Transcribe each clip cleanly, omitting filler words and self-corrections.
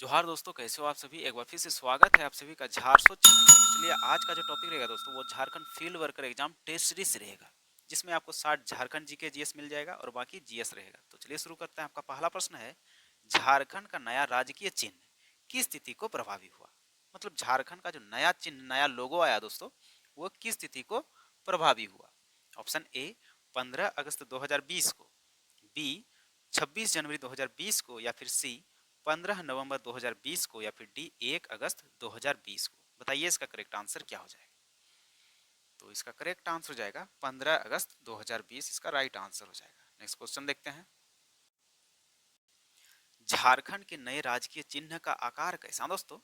जोहार दोस्तों, कैसे हो आप सभी। एक बार फिर से स्वागत है आप सभी का झारसोच चैनल में। तो चलिए आज का जो टॉपिक रहेगा दोस्तों वो Jharkhand field worker exam test series रहेगा, जिसमें आपको 60 झारखंड जीके जीएस मिल जाएगा और बाकी जीएस रहेगा। तो चलिए शुरू करते हैं। आपका पहला प्रश्न है, झारखंड का नया राजकीय चिन्ह किस तिथि को प्रभावी हुआ। मतलब झारखंड का जो नया चिन्ह, नया लोगो आया दोस्तों, वो किस तिथि को प्रभावी हुआ। ऑप्शन ए 15 अगस्त 2020 को, बी 26 जनवरी 2020 को, या फिर सी 15 नवंबर 2020 को, या फिर डी 1 अगस्त 2020 को। बताइए इसका करेक्ट आंसर क्या हो जाएगा। तो इसका करेक्ट आंसर हो जाएगा 15 अगस्त 2020, इसका राइट आंसर हो जाएगा। नेक्स्ट क्वेश्चन देखते हैं। झारखंड के नए राजकीय चिन्ह का आकार कैसा दोस्तों।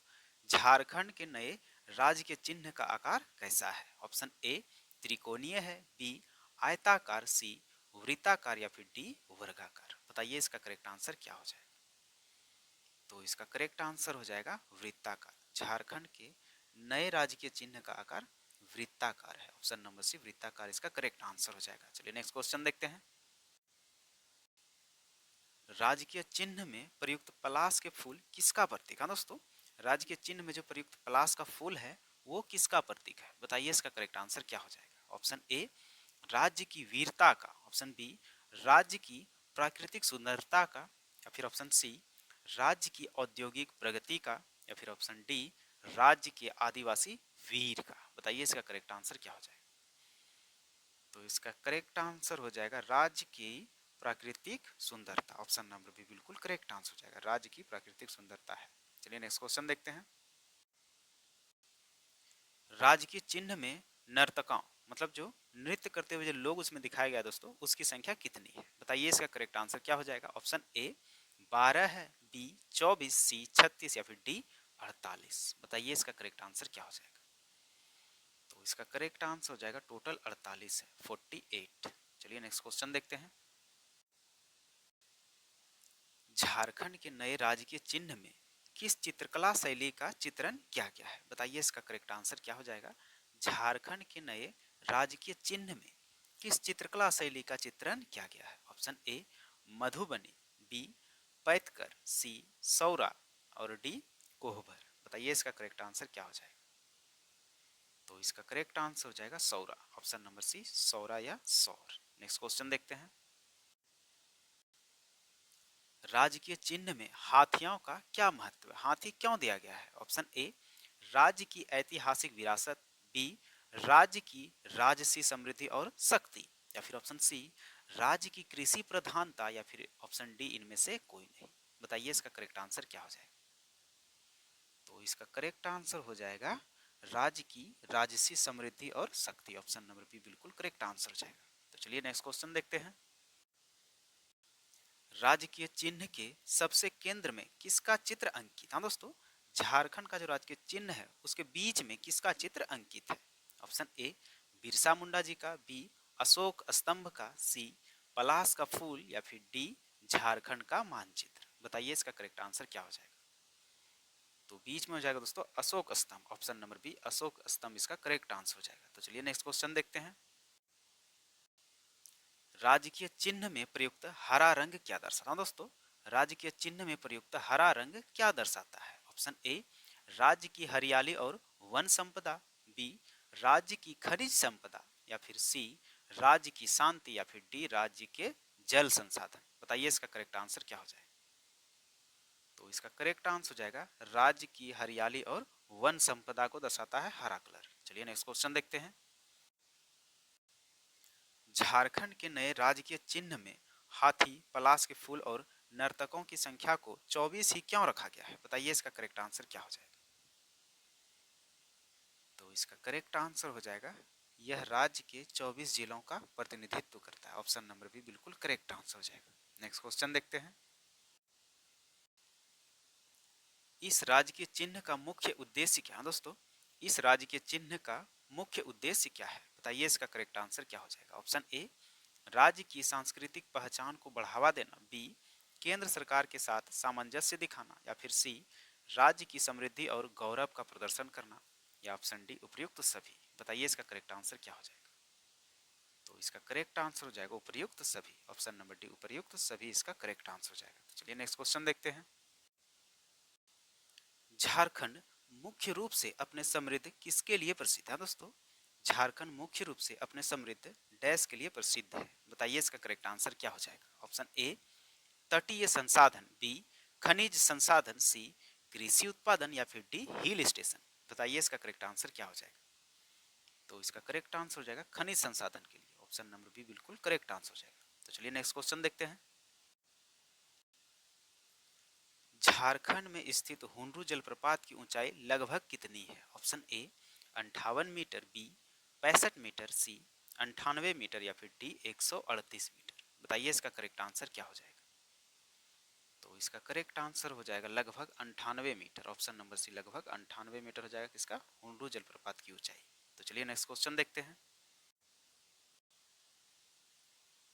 झारखंड के नए राजकीय चिन्ह का आकार कैसा है। ऑप्शन ए त्रिकोणीय है, बी आयताकार, सी वृत्ताकार, या फिर डी वर्गाकार। बताइए इसका करेक्ट आंसर क्या हो जाएगा। तो इसका करेक्ट आंसर हो जाएगा वृत्ताकार। झारखंड के नए राजकीय चिन्ह का आकार वृत्ताकार है। ऑप्शन नंबर सी वृत्ताकार इसका करेक्ट आंसर हो जाएगा। चलिए नेक्स्ट क्वेश्चन देखते हैं। राजकीय चिन्ह में प्रयुक्त पलाश के फूल किसका प्रतीक है दोस्तों। राजकीय चिन्ह में जो प्रयुक्त पलाश का फूल है वो किसका प्रतीक है। बताइए इसका करेक्ट आंसर क्या हो जाएगा। ऑप्शन ए राज्य की वीरता का, ऑप्शन बी राज्य की प्राकृतिक सुंदरता का, या फिर ऑप्शन सी राज्य की औद्योगिक प्रगति का, या फिर ऑप्शन डी राज्य के आदिवासी वीर का। बताइए इसका करेक्ट आंसर क्या हो जाएगा। तो इसका करेक्ट आंसर हो जाएगा राज्य की प्राकृतिक सुंदरता। ऑप्शन नंबर बी बिल्कुल करेक्ट आंसर हो जाएगा, राज्य की प्राकृतिक सुंदरता है। चलिए नेक्स्ट क्वेश्चन देखते हैं। राजकीय चिन्ह में नर्तकों, मतलब जो नृत्य करते हुए जो लोग उसमें दिखाया गया दोस्तों, उसकी संख्या कितनी है। बताइए इसका करेक्ट आंसर क्या हो जाएगा। ऑप्शन ए 12 है, बी 24, सी 36, या फिर डी 48। बताइए इसका करेक्ट आंसर क्या हो जाएगा। तो इसका करेक्ट आंसर हो जाएगा टोटल 48 है, 48। चलिए नेक्स्ट क्वेश्चन देखते हैं। झारखंड के नए राजकीय चिन्ह में किस चित्रकला शैली का चित्रण किया गया है। बताइए इसका करेक्ट आंसर क्या हो जाएगा। झारखंड के नए राजकीय चिन्ह में किस चित्रकला शैली का चित्रण किया गया है। ऑप्शन ए मधुबनी, बी पैतकर, सी सौरा, और डी कोहबर। बताइए इसका करेक्ट आंसर क्या हो जाएगा। तो इसका करेक्ट आंसर हो जाएगा सौरा। ऑप्शन नंबर सी सौरा या सौर। नेक्स्ट क्वेश्चन देखते हैं। राजकीय चिन्ह में हाथियों का क्या महत्व है। हाथी क्यों दिया गया है। ऑप्शन ए राज्य की ऐतिहासिक विरासत, बी राज्य की राजसी समृद्धि और शक्ति, या फिर ऑप्शन सी राज्य की कृषि प्रधानता, या फिर ऑप्शन डी इनमें से कोई नहीं। बताइए इसका करेक्ट आंसर क्या हो जाएगा। तो इसका करेक्ट आंसर हो जाएगा राज्य की राजसी समृद्धि और शक्ति। ऑप्शन नंबर बी बिल्कुल करेक्ट आंसर हो जाएगा। तो चलिए नेक्स्ट क्वेश्चन देखते हैं। राजकीय चिन्ह के सबसे केंद्र में किसका चित्र अंकित है दोस्तों। झारखंड का जो राजकीय चिन्ह है उसके बीच में किसका चित्र अंकित है। ऑप्शन ए बिरसा मुंडा जी का, बी अशोक स्तंभ का, सी पलाश का फूल, या फिर डी झारखंड का मानचित्र। बताइए इसका करेक्ट आंसर क्या हो जाएगा। तो बीच में हो जाएगा दोस्तों अशोक स्तंभ। ऑप्शन नंबर बी अशोक स्तंभ इसका करेक्ट आंसर हो जाएगा। तो चलिए नेक्स्ट क्वेश्चन देखते हैं। राजकीय चिन्ह में प्रयुक्त हरा रंग क्या दर्शाता है दोस्तों। राजकीय चिन्ह में प्रयुक्त हरा रंग क्या दर्शाता है। ऑप्शन ए राज्य की हरियाली और वन संपदा, बी राज्य की खनिज संपदा, या फिर सी राज्य की शांति, या फिर डी राज्य के जल संसाधन। बताइए इसका करेक्ट आंसर क्या हो जाएगा। तो इसका करेक्ट आंसर हो जाएगा राज्य की हरियाली और वन संपदा को दर्शाता है हरा कलर। चलिए नेक्स्ट क्वेश्चन देखते हैं। झारखंड के नए राजकीय चिन्ह में हाथी, पलाश के फूल और नर्तकों की संख्या को 24 ही क्यों रखा गया है। बताइए इसका करेक्ट आंसर क्या हो जाएगा। तो इसका करेक्ट आंसर हो जाएगा यह राज्य के 24 जिलों का प्रतिनिधित्व करता है। ऑप्शन नंबर बी बिल्कुल करेक्ट आंसर हो जाएगा। नेक्स्ट क्वेश्चन देखते हैं। इस राजकीय चिन्ह का मुख्य उद्देश्य क्या है दोस्तों। इस राजकीय चिन्ह का मुख्य उद्देश्य क्या है। बताइए इसका करेक्ट आंसर क्या हो जाएगा। ऑप्शन ए राज्य की सांस्कृतिक पहचान को बढ़ावा देना, बी केंद्र सरकार के साथ सामंजस्य दिखाना, या फिर सी राज्य की समृद्धि और गौरव का प्रदर्शन करना, या ऑप्शन डी उपयुक्त सभी। बताइए इसका करेक्ट आंसर क्या हो जाएगा। तो इसका करेक्ट आंसर हो जाएगा उपयुक्त सभी। ऑप्शन नंबर डी उपयुक्त सभी इसका करेक्ट आंसर हो जाएगा। तो चलिए नेक्स्ट क्वेश्चन देखते हैं। झारखंड मुख्य रूप से अपने समृद्ध किसके लिए प्रसिद्ध है दोस्तों? झारखंड मुख्य रूप से अपने समृद्ध डैश के लिए प्रसिद्ध है। बताइए इसका करेक्ट आंसर क्या हो जाएगा? ऑप्शन ए तटीय संसाधन, बी खनिज संसाधन, सी कृषि उत्पादन, या फिर डी हिल स्टेशन। बताइए इसका करेक्ट आंसर क्या हो जाएगा? तो इसका करेक्ट आंसर हो जाएगा खनिज संसाधन के लिए। ऑप्शन नंबर बी बिल्कुल करेक्ट आंसर हो जाएगा। तो चलिए नेक्स्ट क्वेश्चन देखते हैं। झारखंड में स्थित हुंडरू जलप्रपात की ऊंचाई लगभग कितनी है? Option A 58 metre, B 65 metre, C 98 metre, या फिर डी 138 मीटर। बताइए इसका करेक्ट आंसर क्या हो जाएगा? तो इसका करेक्ट आंसर हो जाएगा लगभग 98 मीटर। ऑप्शन नंबर सी लगभग 98 मीटर हो जाएगा किसका? हुंडरू जलप्रपात की ऊंचाई। तो चलिए नेक्स्ट क्वेश्चन देखते हैं।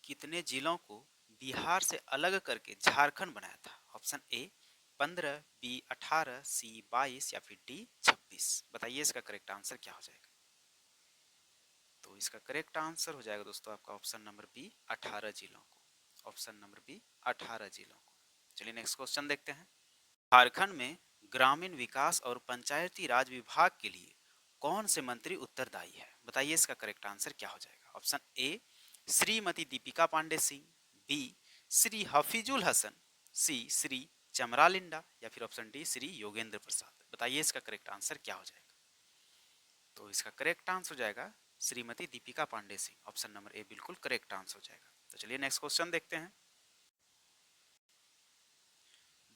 कितने जिलों को बिहार से अलग करके झारखंड बनाया था? ऑप्शन ए 15, बी 18, सी 22, या फिर डी 26। बताइए इसका करेक्ट आंसर क्या हो जाएगा? तो इसका करेक्ट आंसर हो जाएगा दोस्तों आपका ऑप्शन नंबर बी 18 जिलों को। ऑप्शन नंबर बी 18 जिलों को। चलिए नेक्स्ट क्वेश्चन देखते हैं। झारखंड में ग्रामीण विकास और पंचायती राज विभाग के लिए कौन से मंत्री उत्तरदायी है? बताइए इसका करेक्ट आंसर क्या हो जाएगा? Option A Shrimati Deepika Pandey Singh, B Shri Hafizul Hasan, C Shri Chamra Linda, या फिर ऑप्शन डी श्री योगेंद्र प्रसाद। बताइए इसका करेक्ट आंसर क्या हो जाएगा? तो इसका करेक्ट आंसर हो जाएगा Shrimati Deepika Pandey Singh. Option number A बिल्कुल करेक्ट आंसर हो जाएगा। तो चलिए नेक्स्ट क्वेश्चन देखते हैं।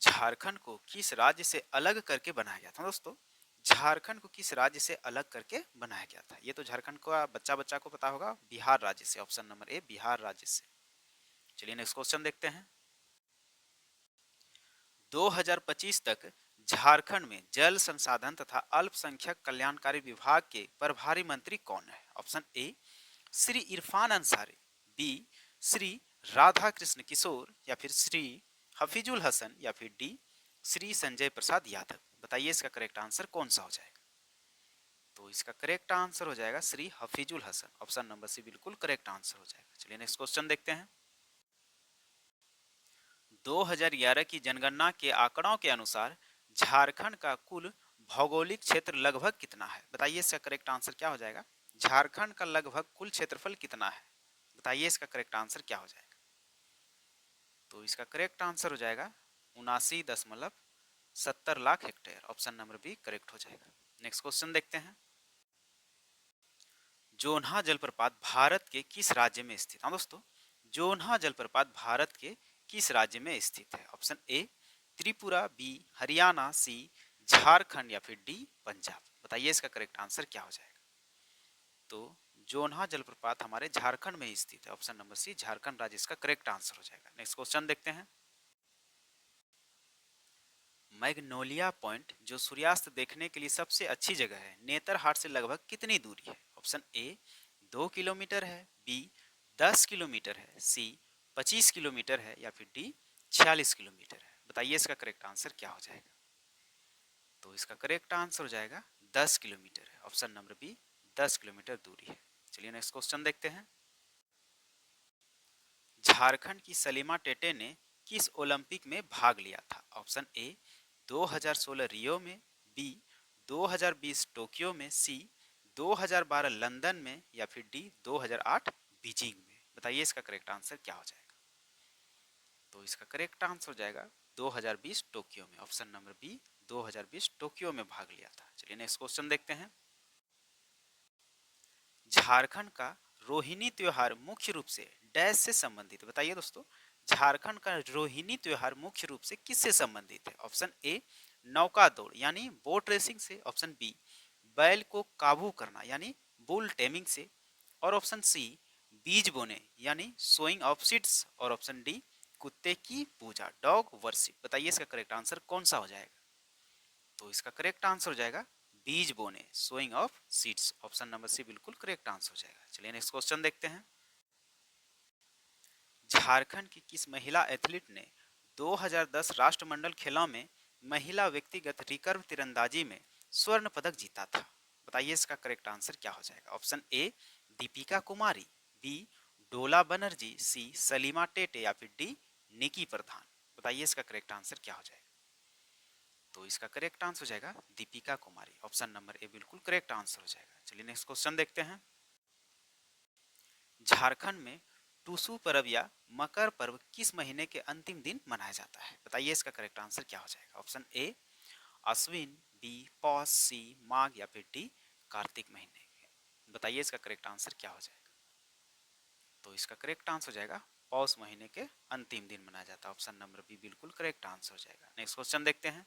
झारखंड को किस राज्य से अलग करके बनाया गया था दोस्तों? झारखंड को किस राज्य से अलग करके बनाया गया था? ये तो झारखंड को बच्चा बच्चा को पता होगा, बिहार राज्य से। ऑप्शन नंबर ए बिहार राज्य से। चलिए नेक्स्ट क्वेश्चन देखते हैं। 2025 तक झारखंड में जल संसाधन तथा अल्पसंख्यक कल्याणकारी विभाग के प्रभारी मंत्री कौन है? Option A Shri Irfan Ansari, B Shri Radha Krishna Kishore, या फिर श्री हफीजुल हसन, या फिर डी श्री संजय प्रसाद यादव। बताइए इसका करेक्ट आंसर कौन सा हो जाएगा? तो इसका करेक्ट आंसर हो जाएगा Shri Hafizul Hasan. Option number C बिल्कुल करेक्ट आंसर हो जाएगा। चलिए नेक्स्ट क्वेश्चन देखते हैं। 2011 की जनगणना के आंकड़ों के अनुसार झारखंड का कुल भौगोलिक क्षेत्र लगभग कितना है? बताइए इसका करेक्ट आंसर क्या हो जाएगा? झारखंड का लगभग कुल क्षेत्रफल कितना है? बताइए इसका करेक्ट आंसर क्या हो जाएगा? तो इसका करेक्ट आंसर हो जाएगा 79.70 lakh hectare. Option number B correct हो जाएगा। नेक्स्ट क्वेश्चन देखते हैं। जोन्हा जलप्रपात भारत के किस राज्य में स्थित है दोस्तों? जोन्हा जलप्रपात भारत के किस राज्य में स्थित है? Option A Tripura, B Haryana, C Jharkhand, या फिर डी पंजाब। बताइए इसका करेक्ट आंसर क्या हो जाएगा? तो जोन्हा जलप्रपात हमारे झारखंड में ही स्थित है। ऑप्शन नंबर सी झारखंड राज्य इसका करेक्ट आंसर हो जाएगा। नेक्स्ट क्वेश्चन देखते हैं। मैग्नोलिया पॉइंट जो सूर्यास्त देखने के लिए सबसे अच्छी जगह है, नेतरहाट से लगभग कितनी दूरी है? ऑप्शन ए 2 किलोमीटर है, बी 10 किलोमीटर है, सी 25 किलोमीटर है, या फिर डी 46 किलोमीटर है। बताइए इसका करेक्ट आंसर क्या हो जाएगा? तो इसका करेक्ट आंसर हो जाएगा 10 किलोमीटर है। ऑप्शन नंबर बी 10 किलोमीटर दूरी है। चलिए नेक्स्ट क्वेश्चन देखते हैं। झारखंड की सलीमा टेटे ने किस ओलंपिक में भाग लिया था? ऑप्शन ए 2016 रियो में, बी 2020 टोक्यो में, सी 2012 लंदन में, या फिर डी 2008 बीजिंग में। बताइए इसका करेक्ट आंसर क्या हो जाएगा? तो इसका करेक्ट आंसर हो जाएगा 2020 टोक्यो में। ऑप्शन नंबर बी 2020 टोक्यो में भाग लिया था। चलिए नेक्स्ट क्वेश्चन देखते हैं। झारखंड का रोहिणी त्योहार मुख्य रूप से डैश से संबंधित। बताइए दोस्तों झारखंड का रोहिणी त्योहार मुख्य रूप से किससे संबंधित है? ऑप्शन ए नौका दौड़ यानी बोट रेसिंग से, ऑप्शन बी बैल को काबू करना यानी बुल टेमिंग से, और ऑप्शन सी बीज बोने यानी सोइंग ऑफ सीड्स, और ऑप्शन डी कुत्ते की पूजा डॉग वर्शिप। बताइए इसका करेक्ट आंसर कौन सा हो जाएगा? तो इसका करेक्ट आंसर हो जाएगा बीज बोने sowing of seeds. Option number C बिल्कुल करेक्ट आंसर हो जाएगा। चलिए नेक्स्ट क्वेश्चन देखते हैं। झारखंड की किस महिला एथलीट ने 2010 राष्ट्रमंडल खेलों में महिला व्यक्तिगत रिकर्व तीरंदाजी में स्वर्ण पदक जीता था? बताइए इसका करेक्ट आंसर क्या हो जाएगा? Option A Deepika Kumari, B Dola Banerjee, सी सलीमा टेटे, या फिर डी निकी प्रधान। बताइए इसका करेक्ट आंसर क्या हो जाएगा? तो इसका करेक्ट आंसर हो जाएगा Deepika Kumari. Option number A बिल्कुल करेक्ट आंसर हो जाएगा। चलिए नेक्स्ट क्वेश्चन देखते हैं। झारखंड में टूसू पर्व या मकर पर्व किस महीने के अंतिम दिन मनाया जाता है? बताइए इसका करेक्ट आंसर क्या हो जाएगा। ऑप्शन ए अश्विन, बी पौष, सी माघ या फिर डी कार्तिक महीने। बताइए इसका करेक्ट आंसर क्या हो जाएगा। तो इसका करेक्ट आंसर हो जाएगा पौष महीने के अंतिम दिन मनाया जाता है। ऑप्शन नंबर बी बिल्कुल करेक्ट आंसर हो जाएगा। नेक्स्ट क्वेश्चन देखते हैं।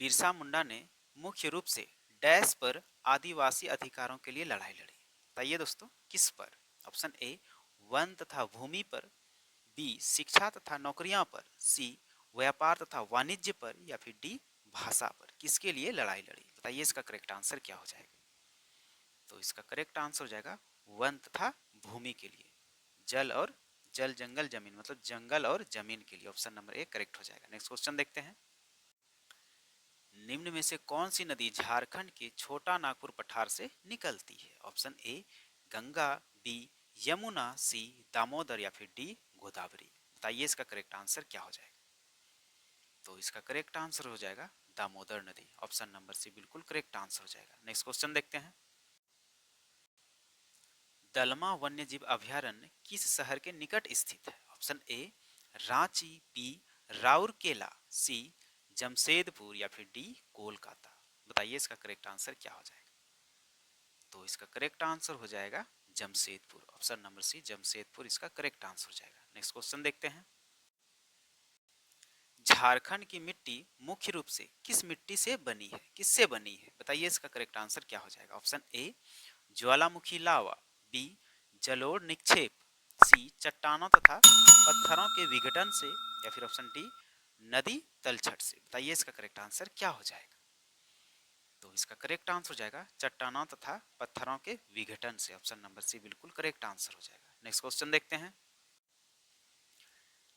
बिरसा मुंडा ने मुख्य रूप से डैश पर आदिवासी अधिकारों के लिए लड़ाई लड़ी? बताइए दोस्तों किस पर। ऑप्शन ए वन तथा भूमि पर, बी शिक्षा तथा नौकरियां पर, सी व्यापार तथा वाणिज्य पर या फिर डी भाषा पर। किसके लिए लड़ाई लड़ी? बताइए इसका करेक्ट आंसर क्या हो जाएगा। तो इसका करेक्ट आंसर हो जाएगा वन तथा भूमि के लिए, जल जंगल जमीन मतलब जंगल और जमीन के लिए। ऑप्शन नंबर ए करेक्ट हो जाएगा। नेक्स्ट क्वेश्चन देखते हैं। निम्न में से कौन सी नदी झारखंड के छोटा नागपुर पठार से निकलती है? Option A Ganga, B Yamuna, C Damodar या फिर डी गोदावरी। बताइए इसका करेक्ट आंसर क्या हो जाएगा। तो इसका करेक्ट आंसर हो जाएगा दामोदर नदी। ऑप्शन नंबर सी बिल्कुल करेक्ट आंसर हो जाएगा। नेक्स्ट क्वेश्चन देखते हैं। दलमा वन्यजीव अभयारण्य किस शहर के निकट स्थित है? Option A Ranchi, B Rourkela, C Jamshedpur या फिर डी कोलकाता। बताइए इसका करेक्ट आंसर क्या हो जाएगा। तो इसका करेक्ट आंसर हो जाएगा Jamshedpur. Option number C Jamshedpur इसका करेक्ट आंसर हो जाएगा। नेक्स्ट क्वेश्चन देखते हैं। झारखंड की मिट्टी मुख्य रूप से किस मिट्टी से बनी है? किससे बनी है? बताइए इसका करेक्ट आंसर क्या हो जाएगा। ऑप्शन ए ज्वालामुखी लावा, बी जलोढ़ निक्षेप, सी चट्टानों तथा पत्थरों के विघटन से या फिर ऑप्शन डी नदी तलछट से। बताइए इसका करेक्ट आंसर क्या हो जाएगा। तो इसका करेक्ट आंसर हो जाएगा चट्टानों तथा पत्थरों के विघटन से। ऑप्शन नंबर सी बिल्कुल करेक्ट आंसर हो जाएगा। नेक्स्ट क्वेश्चन देखते हैं।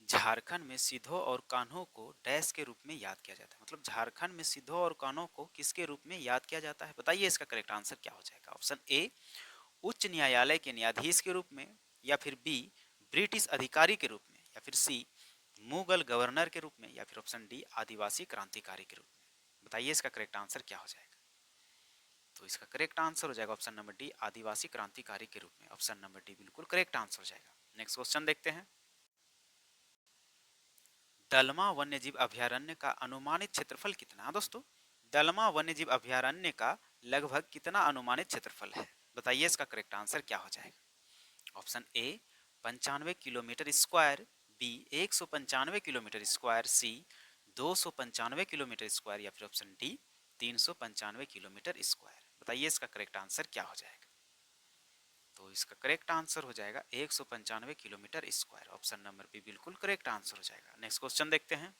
झारखंड में सिद्धो और कान्हो को डैश के रूप में याद किया जाता है? मतलब झारखंड में सिद्धो और कान्हो को किसके रूप में याद किया जाता है? बताइए इसका करेक्ट आंसर क्या हो जाएगा। ऑप्शन ए उच्च न्यायालय के न्यायाधीश के रूप में, या फिर बी ब्रिटिश अधिकारी के रूप में, या फिर सी मुगल गवर्नर के रूप में, या फिर ऑप्शन डी आदिवासी क्रांतिकारी के रूप में। बताइए इसका करेक्ट आंसर क्या हो जाएगा। तो इसका करेक्ट आंसर हो जाएगा ऑप्शन नंबर डी आदिवासी क्रांतिकारी के रूप में। ऑप्शन नंबर डी बिल्कुल करेक्ट आंसर हो जाएगा। नेक्स्ट क्वेश्चन देखते हैं। दलमा वन्यजीव अभयारण्य का अनुमानित क्षेत्रफल कितना है दोस्तों? दलमा वन्यजीव अभयारण्य का लगभग कितना अनुमानित क्षेत्रफल है? बताइए इसका करेक्ट आंसर क्या हो जाएगा। Option A 95 kilometre square, B 195 kilometre square, C 295 kilometre square या फिर ऑप्शन डी 395 किलोमीटर स्क्वायर। बताइए इसका करेक्ट आंसर क्या हो जाएगा। तो इसका करेक्ट आंसर हो जाएगा 195 kilometre square. Option number B बिल्कुल करेक्ट आंसर हो जाएगा। नेक्स्ट क्वेश्चन देखते हैं।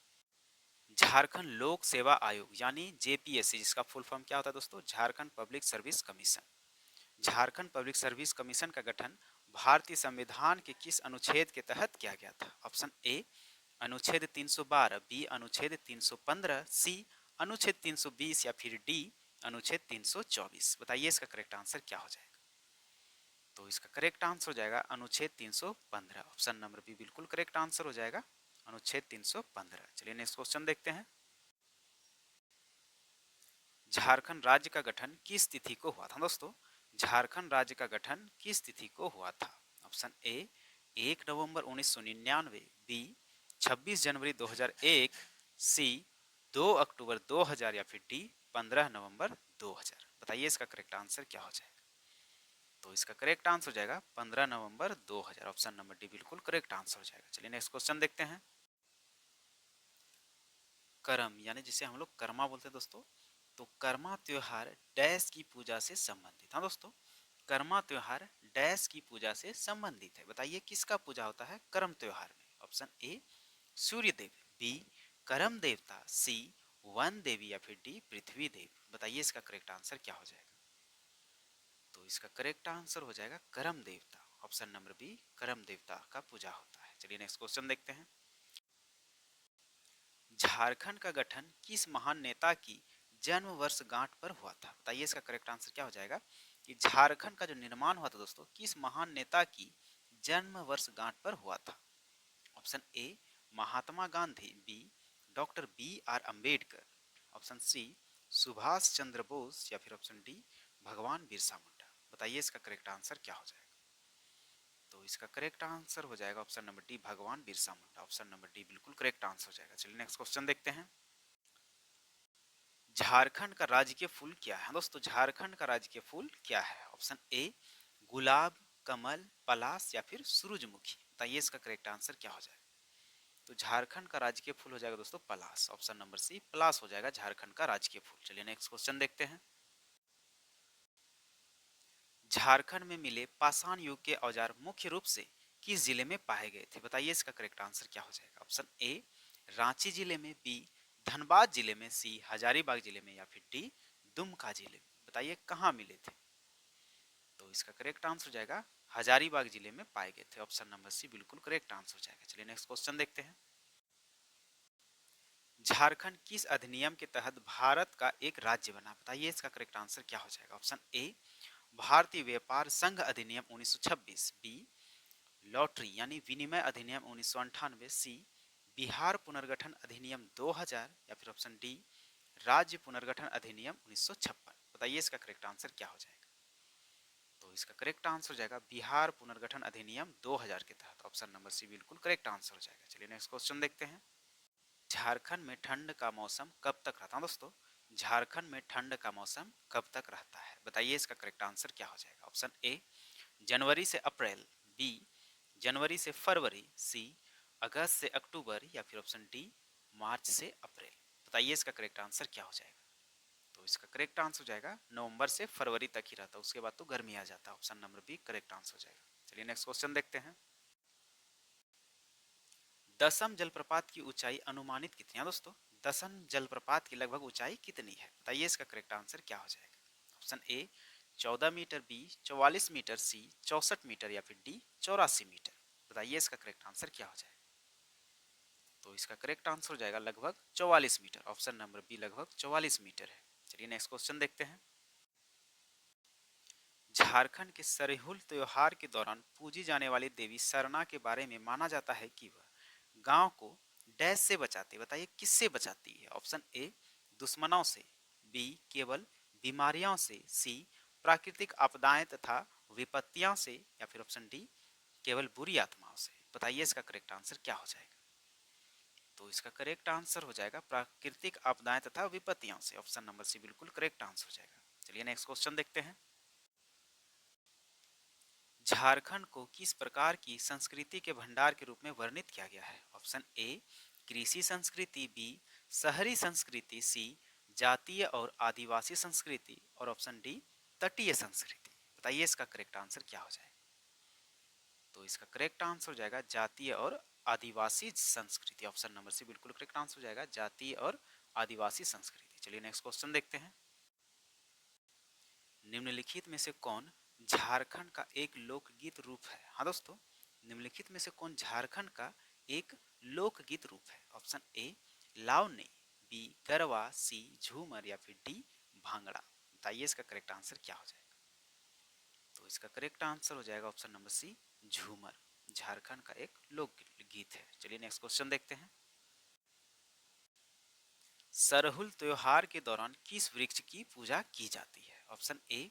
झारखंड लोक सेवा आयोग यानी जेपीएससी, जिसका फुल फॉर्म क्या होता है दोस्तों? Jharkhand public service commission. Jharkhand public service commission का गठन भारतीय संविधान के किस अनुच्छेद के तहत किया गया था? ऑप्शन ए अनुच्छेद 312, बी अनुच्छेद 315, सी अनुच्छेद 320 या फिर डी अनुच्छेद 324। बताइए इसका करेक्ट आंसर क्या हो जाएगा। तो इसका करेक्ट आंसर हो जाएगा अनुच्छेद 315। ऑप्शन नंबर बी बिल्कुल करेक्ट आंसर हो जाएगा अनुच्छेद 315। चलिए नेक्स्ट क्वेश्चन देखते हैं। झारखंड राज्य का गठन किस तिथि को हुआ था दोस्तों? झारखंड राज्य का गठन किस तिथि को हुआ था? ऑप्शन ए 1 नवंबर 1999, बी 26 जनवरी 2001, सी 2 अक्टूबर 2000 या फिर डी 15 नवंबर 2000। बताइए इसका करेक्ट आंसर क्या हो जाएगा। तो इसका करेक्ट आंसर हो जाएगा 15 नवंबर 2000। ऑप्शन नंबर डी बिल्कुल करेक्ट आंसर हो जाएगा। चलिए नेक्स्ट क्वेश्चन देखते हैं। करम यानी जिसे हम लोग कर्मा बोलते हैं दोस्तों, तो कर्मा त्योहार डैश की पूजा से संबंधित। हाँ दोस्तों, कर्मा त्योहार डैश की पूजा से संबंधित है। बताइए किसका पूजा होता है करम त्योहार में? Option A Surya Dev, B करम देवता, सी वन देवी या फिर डी पृथ्वी देव। बताइए इसका करेक्ट आंसर क्या हो जाएगा। तो इसका करेक्ट आंसर हो जाएगा करम देवता। ऑप्शन नंबर बी करम देवता का पूजा होता है। चलिए नेक्स्ट क्वेश्चन देखते हैं। झारखंड का गठन किस महान नेता की जन्म वर्ष गांठ पर हुआ था? बताइए इसका करेक्ट आंसर क्या हो जाएगा कि झारखंड का जो निर्माण हुआ था दोस्तों किस महान नेता की जन्म वर्ष गांठ पर हुआ था? Option A Mahatma Gandhi, B doctor B.R. Ambedkar, option C Subhash Chandra Bose, या फिर ऑप्शन डी भगवान बिरसा मुंडा। बताइए इसका करेक्ट आंसर क्या हो जाएगा। तो इसका करेक्ट आंसर हो जाएगा ऑप्शन नंबर डी भगवान Birsa Munda. Option number D बिल्कुल करेक्ट आंसर हो जाएगा। चलिए नेक्स्ट क्वेश्चन देखते हैं। झारखंड का राजकीय फूल क्या है दोस्तों। झारखंड का राजकीय फूल क्या है। ऑप्शन ए गुलाब, कमल, पलाश, या फिर सूरजमुखी। बताइए इसका करेक्ट आंसर क्या हो जाएगा। तो झारखंड का राजकीय फूल हो जाएगा दोस्तों पलाश। ऑप्शन नंबर सी पलाश हो जाएगा झारखंड का राजकीय फूल। चलिए नेक्स्ट क्वेश्चन देखते हैं। झारखंड में मिले पाषाण युग के औजार मुख्य रूप से किस जिले में पाए गए थे। बताइए इसका करेक्ट आंसर क्या हो जाएगा। ऑप्शन ए रांची जिले में, बी धनबाद जिले में, सी हजारीबाग जिले में, या फिर डी दुमका जिले में। बताइए कहाँ मिले थे। तो इसका करेक्ट आंसर हो जाएगा हजारीबाग जिले में पाए गए थे। ऑप्शन नंबर सी बिल्कुल करेक्ट आंसर हो जाएगा। चलिए नेक्स्ट क्वेश्चन देखते हैं। झारखंड किस अधिनियम के तहत भारत का एक राज्य बना। बताइए इसका करेक्ट आंसर क्या हो जाएगा। ऑप्शन ए भारतीय व्यापार संघ अधिनियम 1926, बी लॉटरी यानी विनिमय अधिनियम 1998, सी बिहार पुनर्गठन अधिनियम 2000, या फिर ऑप्शन डी राज्य पुनर्गठन अधिनियम 1956। बताइए इसका करेक्ट आंसर क्या हो जाएगा। तो इसका करेक्ट आंसर हो जाएगा बिहार पुनर्गठन अधिनियम 2000 के तहत। ऑप्शन नंबर सी बिल्कुल करेक्ट आंसर हो जाएगा। चलिए नेक्स्ट क्वेश्चन देखते हैं। झारखंड में ठंड का मौसम कब तक रहता है दोस्तों। झारखंड में ठंड का मौसम कब तक रहता है। बताइए इसका करेक्ट आंसर क्या हो जाएगा। ऑप्शन ए जनवरी से अप्रैल, बी जनवरी से फरवरी, सी अगस्त से अक्टूबर, या फिर ऑप्शन डी मार्च से अप्रैल। बताइए इसका करेक्ट आंसर क्या हो जाएगा। तो इसका करेक्ट आंसर हो जाएगा नवंबर से फरवरी तक ही रहता है, उसके बाद तो गर्मी आ जाता है। Option number B correct answer हो जाएगा। चलिए नेक्स्ट क्वेश्चन देखते हैं। दसम जलप्रपात की ऊंचाई अनुमानित कितनी है दोस्तों। दसम जलप्रपात की लगभग ऊंचाई कितनी है। बताइए इसका करेक्ट आंसर क्या हो जाएगा। Option A 14 metre, B 44 metre, C 64 metre, या फिर डी 84 मीटर। बताइए इसका करेक्ट आंसर क्या हो जाएगा। तो इसका करेक्ट आंसर हो जाएगा लगभग 44 मीटर। ऑप्शन नंबर बी लगभग 44 मीटर है। चलिए नेक्स्ट क्वेश्चन देखते हैं। झारखंड के सरहुल त्योहार के दौरान पूजी जाने वाली देवी सरना के बारे में माना जाता है कि वह गांव को डैश से बचाती है। बताइए किससे बचाती है। ऑप्शन ए दुश्मनों से, बी केवल बीमारियों से, सी प्राकृतिक आपदाएं तथा विपत्तियों से, या फिर ऑप्शन डी केवल बुरी आत्माओं से। बताइए इसका करेक्ट आंसर क्या हो जाएगा। तो इसका करेक्ट आंसर हो जाएगा प्राकृतिक आपदाएं तथा विपत्तियों से। ऑप्शन नंबर सी बिल्कुल करेक्ट आंसर हो जाएगा। चलिए नेक्स्ट क्वेश्चन देखते हैं। झारखंड को किस प्रकार की संस्कृति के भंडार के रूप में वर्णित किया गया है। ऑप्शन ए कृषि संस्कृति, बी शहरी संस्कृति, सी जातीय और आदिवासी संस्कृति, और ऑप्शन डी तटीय संस्कृति। बताइए इसका करेक्ट आंसर क्या हो जाएगा। तो इसका करेक्ट आंसर हो जाएगा जातीय और आदिवासी संस्कृति। ऑप्शन नंबर सी बिल्कुल करेक्ट आंसर हो जाएगा जातीय और आदिवासी संस्कृति। चलिए नेक्स्ट क्वेश्चन देखते हैं। निम्नलिखित में से कौन झारखंड का एक लोकगीत रूप है। हाँ दोस्तों, निम्नलिखित में से कौन झारखंड का एक लोकगीत रूप है। Option A Lavani, B Garba, C Jhumar, या फिर डी भांगड़ा। बताइए इसका करेक्ट आंसर क्या हो जाएगा। तो इसका करेक्ट आंसर हो जाएगा ऑप्शन नंबर सी झूमर। झारखंड का एक लोकगीत है। चलिए नेक्स्ट क्वेश्चन देखते हैं। सरहुल त्योहार के दौरान किस वृक्ष की पूजा की जाती है। ऑप्शन ए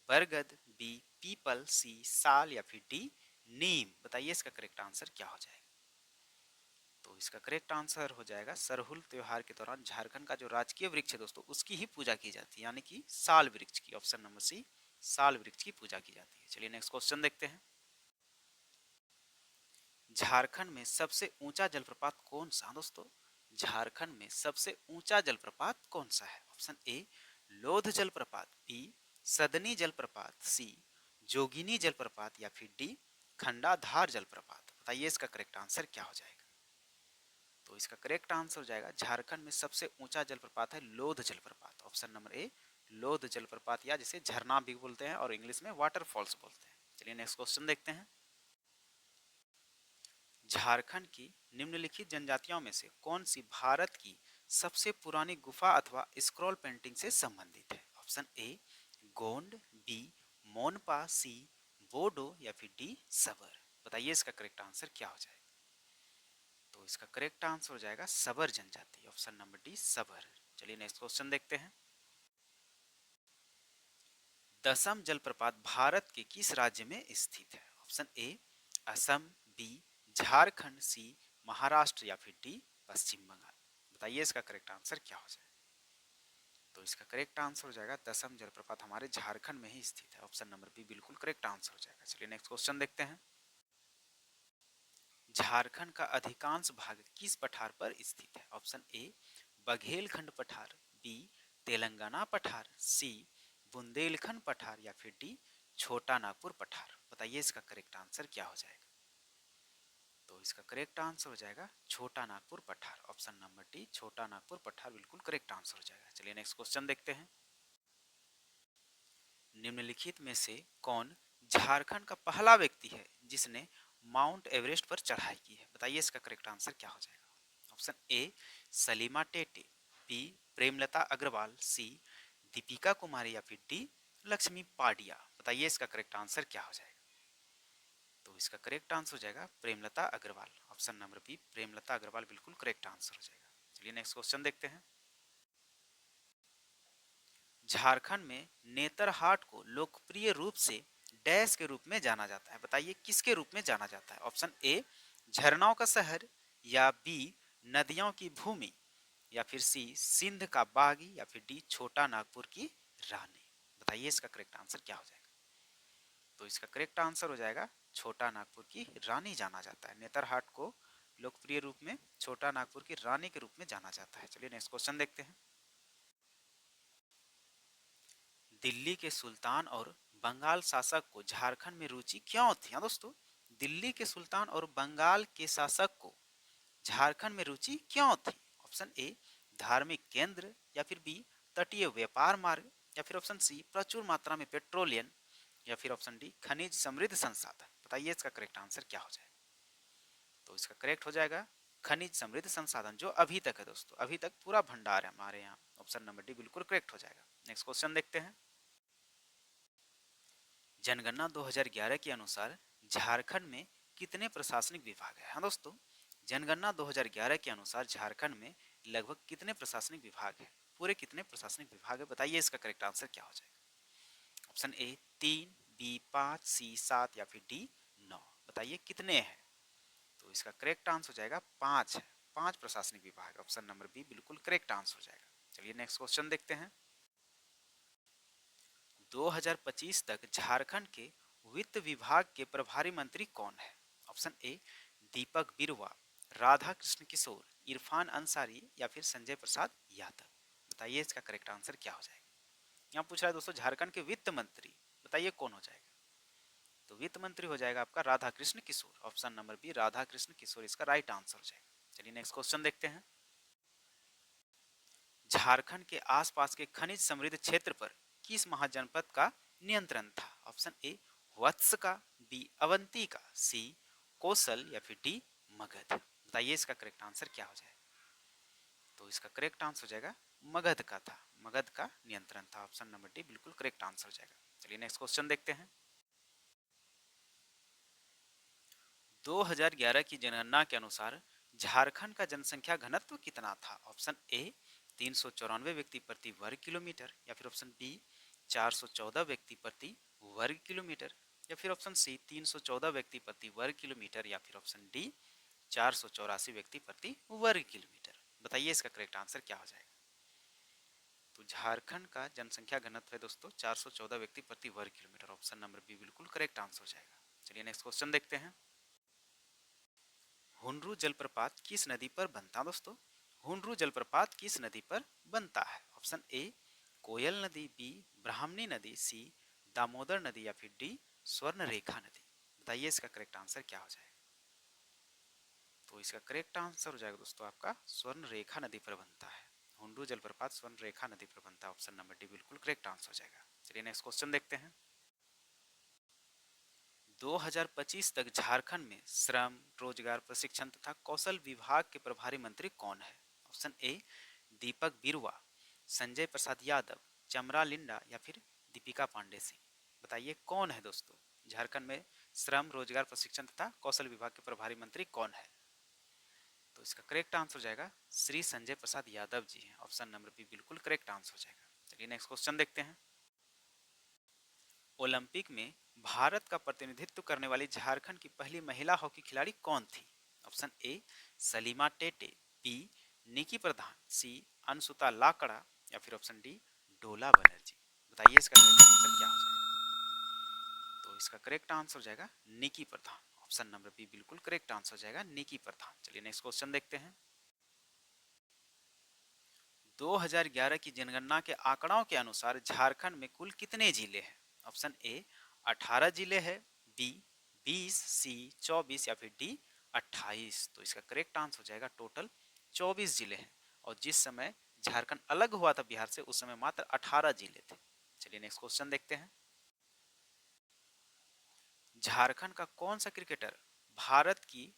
बरगद, बी पीपल, सी साल, या फिर डी नीम। बताइए इसका करेक्ट आंसर क्या हो जाएगा। तो इसका करेक्ट आंसर हो जाएगा सरहुल त्योहार के दौरान झारखंड का जो राजकीय वृक्ष है दोस्तों उसकी ही पूजा की जाती है, यानी कि साल वृक्ष की। ऑप्शन नंबर सी साल वृक्ष की पूजा की जाती है। चलिए नेक्स्ट क्वेश्चन देखते हैं। झारखंड में सबसे ऊंचा जलप्रपात कौन सा दोस्तों। झारखंड में सबसे ऊंचा जलप्रपात कौन सा है। ऑप्शन ए लोध जलप्रपात, बी सदनी जलप्रपात, सी जोगिनी जलप्रपात, या फिर डी खंडाधार जलप्रपात। बताइए इसका करेक्ट आंसर क्या हो जाएगा। तो इसका करेक्ट आंसर हो जाएगा झारखंड में सबसे ऊंचा जलप्रपात है लोध जलप्रपात। ऑप्शन नंबर ए लोध जलप्रपात, या जिसे झरना भी बोलते हैं और इंग्लिश में वाटरफॉल्स बोलते हैं। चलिए नेक्स्ट क्वेश्चन देखते हैं। झारखंड की निम्नलिखित जनजातियों में से कौन सी भारत की सबसे पुरानी गुफा अथवा स्क्रॉल पेंटिंग से संबंधित है। Option A Gond, B Monpa, C Bodo, या फिर डी सबर। बताइए इसका करेक्ट आंसर क्या हो जाएगा। तो इसका करेक्ट आंसर हो जाएगा सबर जनजाति, ऑप्शन नंबर डी सबर। चलिए नेक्स्ट क्वेश्चन देखते हैं। दसम जलप्रपात भारत के किस राज्य में स्थित है? Option A Assam, B Jharkhand, C Maharashtra या फिर डी पश्चिम बंगाल। बताइए इसका करेक्ट आंसर क्या हो जाएगा। तो इसका करेक्ट आंसर हो जाएगा दसम जलप्रपात हमारे झारखंड में ही स्थित है, ऑप्शन नंबर बी बिल्कुल करेक्ट आंसर हो जाएगा। चलिए नेक्स्ट क्वेश्चन देखते हैं। झारखंड का अधिकांश भाग किस पठार पर स्थित है? ऑप्शन ए बघेलखंड पठार, बी तेलंगाना पठार, सी बुंदेलखंड पठार या फिर डी छोटा नागपुर पठार। बताइए इसका करेक्ट आंसर क्या हो जाएगा। तो इसका करेक्ट आंसर हो जाएगा छोटा नागपुर पठार, ऑप्शन नंबर डी छोटा नागपुर पठार बिल्कुल करेक्ट आंसर हो जाएगा। चलिए नेक्स्ट क्वेश्चन देखते हैं। निम्नलिखित में से कौन झारखंड का पहला व्यक्ति है जिसने माउंट एवरेस्ट पर चढ़ाई की है? बताइए इसका करेक्ट आंसर क्या हो जाएगा। Option A Salima Tete, B Premlata Agarwal, C Deepika Kumari या फिर डी लक्ष्मी पाडिया। बताइए इसका करेक्ट आंसर क्या हो जाएगा। तो इसका करेक्ट आंसर हो जाएगा Premlata Agarwal, option number B Premlata Agarwal बिल्कुल करेक्ट आंसर हो जाएगा। चलिए नेक्स्ट क्वेश्चन देखते हैं। झारखंड में नेतरहाट को लोकप्रिय रूप से डैश के रूप में जाना जाता है? बताइए किसके रूप में जाना जाता है। ऑप्शन ए झरनाओं का शहर, या बी नदियों की भूमि, या फिर सी सिंध का बागी, या फिर डी छोटा नागपुर की रानी। बताइए इसका करेक्ट आंसर क्या हो जाएगा। तो इसका करेक्ट आंसर हो जाएगा छोटा नागपुर की रानी जाना जाता है। नेतरहाट को लोकप्रिय रूप में छोटा नागपुर की रानी के रूप में जाना जाता है। चलिए नेक्स्ट क्वेश्चन देखते हैं। दिल्ली के सुल्तान और बंगाल शासक को झारखंड में रुचि क्यों थी? हाँ दोस्तों, दिल्ली के सुल्तान और बंगाल के शासक को झारखंड में रुचि क्यों थी? ऑप्शन ए धार्मिक केंद्र, या फिर बी तटीय व्यापार मार्ग, या फिर ऑप्शन सी प्रचुर मात्रा में पेट्रोलियम, या फिर ऑप्शन डी खनिज समृद्ध संसाधन। बताइए इसका करेक्ट आंसर क्या हो जाएगा। तो इसका करेक्ट हो जाएगा खनिज समृद्ध संसाधन, जो अभी तक है दोस्तों, अभी तक पूरा भंडार है हमारे यहाँ। ऑप्शन नंबर डी बिल्कुल करेक्ट हो जाएगा। नेक्स्ट क्वेश्चन देखते हैं। जनगणना 2011 के अनुसार झारखंड में कितने प्रशासनिक विभाग है? हाँ दोस्तों, जनगणना 2011 के अनुसार झारखंड में लगभग कितने प्रशासनिक विभाग है? पूरे कितने प्रशासनिक विभाग है? बताइए इसका करेक्ट आंसर क्या हो जाएगा। ऑप्शन ए 3, बी 5, सी 7 या फिर डी 9। बताइए कितने हैं। तो इसका करेक्ट आंसर हो जाएगा 5 है, 5 प्रशासनिक विभाग, ऑप्शन नंबर बी बिल्कुल करेक्ट आंसर हो जाएगा। चलिए नेक्स्ट क्वेश्चन देखते हैं। 2025 तक झारखंड के वित्त विभाग के प्रभारी मंत्री कौन है? ऑप्शन ए दीपक बिरुवा, राधा कृष्ण किशोर, इरफान अंसारी या फिर संजय प्रसाद यादव। बताइए इसका करेक्ट आंसर क्या हो जाएगा। यहाँ पूछ रहा है दोस्तों झारखंड के वित्त मंत्री, बताइए कौन हो जाएगा। तो वित्त मंत्री हो जाएगा आपका Radha Krishna Kishore, option number B Radha Krishna Kishore इसका राइट आंसर हो जाएगा। चलिए नेक्स्ट क्वेश्चन देखते हैं। झारखंड के आसपास के खनिज समृद्ध क्षेत्र पर किस महाजनपद का नियंत्रण था? ऑप्शन ए वत्स का, बी अवंती का, सी कौशल या फिर डी मगध। बताइए इसका करेक्ट आंसर क्या हो जाएगा। तो इसका करेक्ट आंसर हो जाएगा मगध का था, मगध का नियंत्रण था, ऑप्शन नंबर डी बिल्कुल करेक्ट आंसर हो जाएगा। चलिए नेक्स्ट क्वेश्चन देखते हैं। 2011 की जनगणना के अनुसार झारखंड का जनसंख्या घनत्व कितना था? ऑप्शन ए 394 व्यक्ति प्रति वर्ग किलोमीटर, या फिर ऑप्शन बी 414 व्यक्ति प्रति वर्ग किलोमीटर, या फिर ऑप्शन सी 314 व्यक्ति प्रति वर्ग किलोमीटर, या फिर ऑप्शन डी 484 व्यक्ति प्रति वर्ग किलोमीटर। बताइए इसका करेक्ट आंसर क्या हो जाएगा। तो झारखंड का जनसंख्या घनत्व है दोस्तों 414 व्यक्ति प्रति वर्ग किलोमीटर, ऑप्शन नंबर बी बिल्कुल करेक्ट आंसर हो जाएगा। चलिए नेक्स्ट क्वेश्चन देखते हैं। हुंडरू जलप्रपात किस नदी पर बनता है दोस्तों? हुंडरू जलप्रपात किस नदी पर बनता है? ऑप्शन ए कोयल नदी, बी ब्राह्मणी नदी, सी दामोदर नदी, या फिर डी स्वर्ण रेखा नदी। बताइए इसका करेक्ट आंसर क्या हो जाएगा। तो इसका करेक्ट आंसर हो जाएगा दोस्तों आपका स्वर्ण रेखा नदी पर बनता है। हुंडरू जलप्रपात स्वर्ण रेखा नदी पर बनता है, ऑप्शन नंबर डी बिल्कुल करेक्ट आंसर हो जाएगा। चलिए नेक्स्ट क्वेश्चन देखते हैं। 2025 तक झारखंड में श्रम, रोजगार, प्रशिक्षण तथा कौशल विभाग के प्रभारी मंत्री कौन है? ऑप्शन ए दीपक बिरुवा, संजय प्रसाद यादव, चमरा लिंडा, या फिर दीपिका पांडे सिंह। बताइए कौन है दोस्तों झारखंड में श्रम, रोजगार, प्रशिक्षण तथा कौशल विभाग के प्रभारी मंत्री कौन है। तो इसका करेक्ट आंसर हो जाएगा श्री संजय प्रसाद यादव जी हैं। ऑप्शन नंबर बी बिल्कुल करेक्ट आंसर हो जाएगा। चलिए नेक्स्ट क्वेश्चन देखते हैं। ओलंपिक में भारत का प्रतिनिधित्व करने वाली झारखंड की पहली महिला हॉकी खिलाड़ी कौन थी? Option A Salima Tete, B Nikki Pradhan, C Ansuta Lakra या फिर ऑप्शन डी डोला बनर्जी। बताइए इसका करेक्ट आंसर क्या हो जाएगा? तो इसका करेक्ट आंसर हो जाएगा निकी प्रधान। ऑप्शन नंबर बी बिल्कुल करेक्ट आंसर हो जाएगा निकी प्रधान। चलिए नेक्स्ट क्वेश्चन देखते हैं। 2011 की जनगणना के आंकड़ों के अनुसार झारखंड में कुल कितने जिले हैं? ऑप्शन ए 18 जिले हैं, बी 20, सी 24 या फिर डी 28। तो इसका करेक्ट आंसर हो जाएगा टोटल 24 जिले हैं। और जिस समय झारखंड अलग हुआ था बिहार से उस समय मात्र 18 जिले थे। चलिए नेक्स्ट क्वेश्चन देखते हैं। झारखंड का कौन सा क्रिकेटर भारत की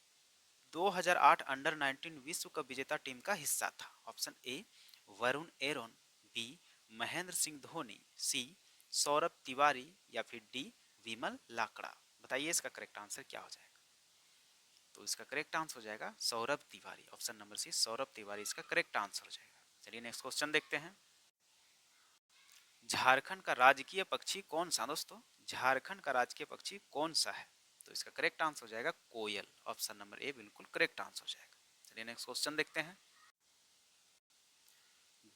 2008 अंडर 19 विश्व कप विजेता टीम का हिस्सा था? Option A Varun Aaron, B Mahendra Singh Dhoni, C Saurabh Tiwary या फिर डी विमल लाकड़ा। बताइए इसका करेक्ट आंसर क्या हो जाएगा? तो इसका करेक्ट आंसर हो जाएगा Saurabh Tiwari. Option number C Saurabh Tiwari इसका करेक्ट आंसर हो जाएगा। चलिए नेक्स्ट क्वेश्चन देखते हैं। झारखंड का राजकीय पक्षी कौन सा दोस्तों? झारखंड का राजकीय पक्षी कौन सा है? तो इसका करेक्ट आंसर हो जाएगा कोयल। ऑप्शन नंबर ए बिल्कुल करेक्ट आंसर हो जाएगा। चलिए नेक्स्ट क्वेश्चन देखते हैं।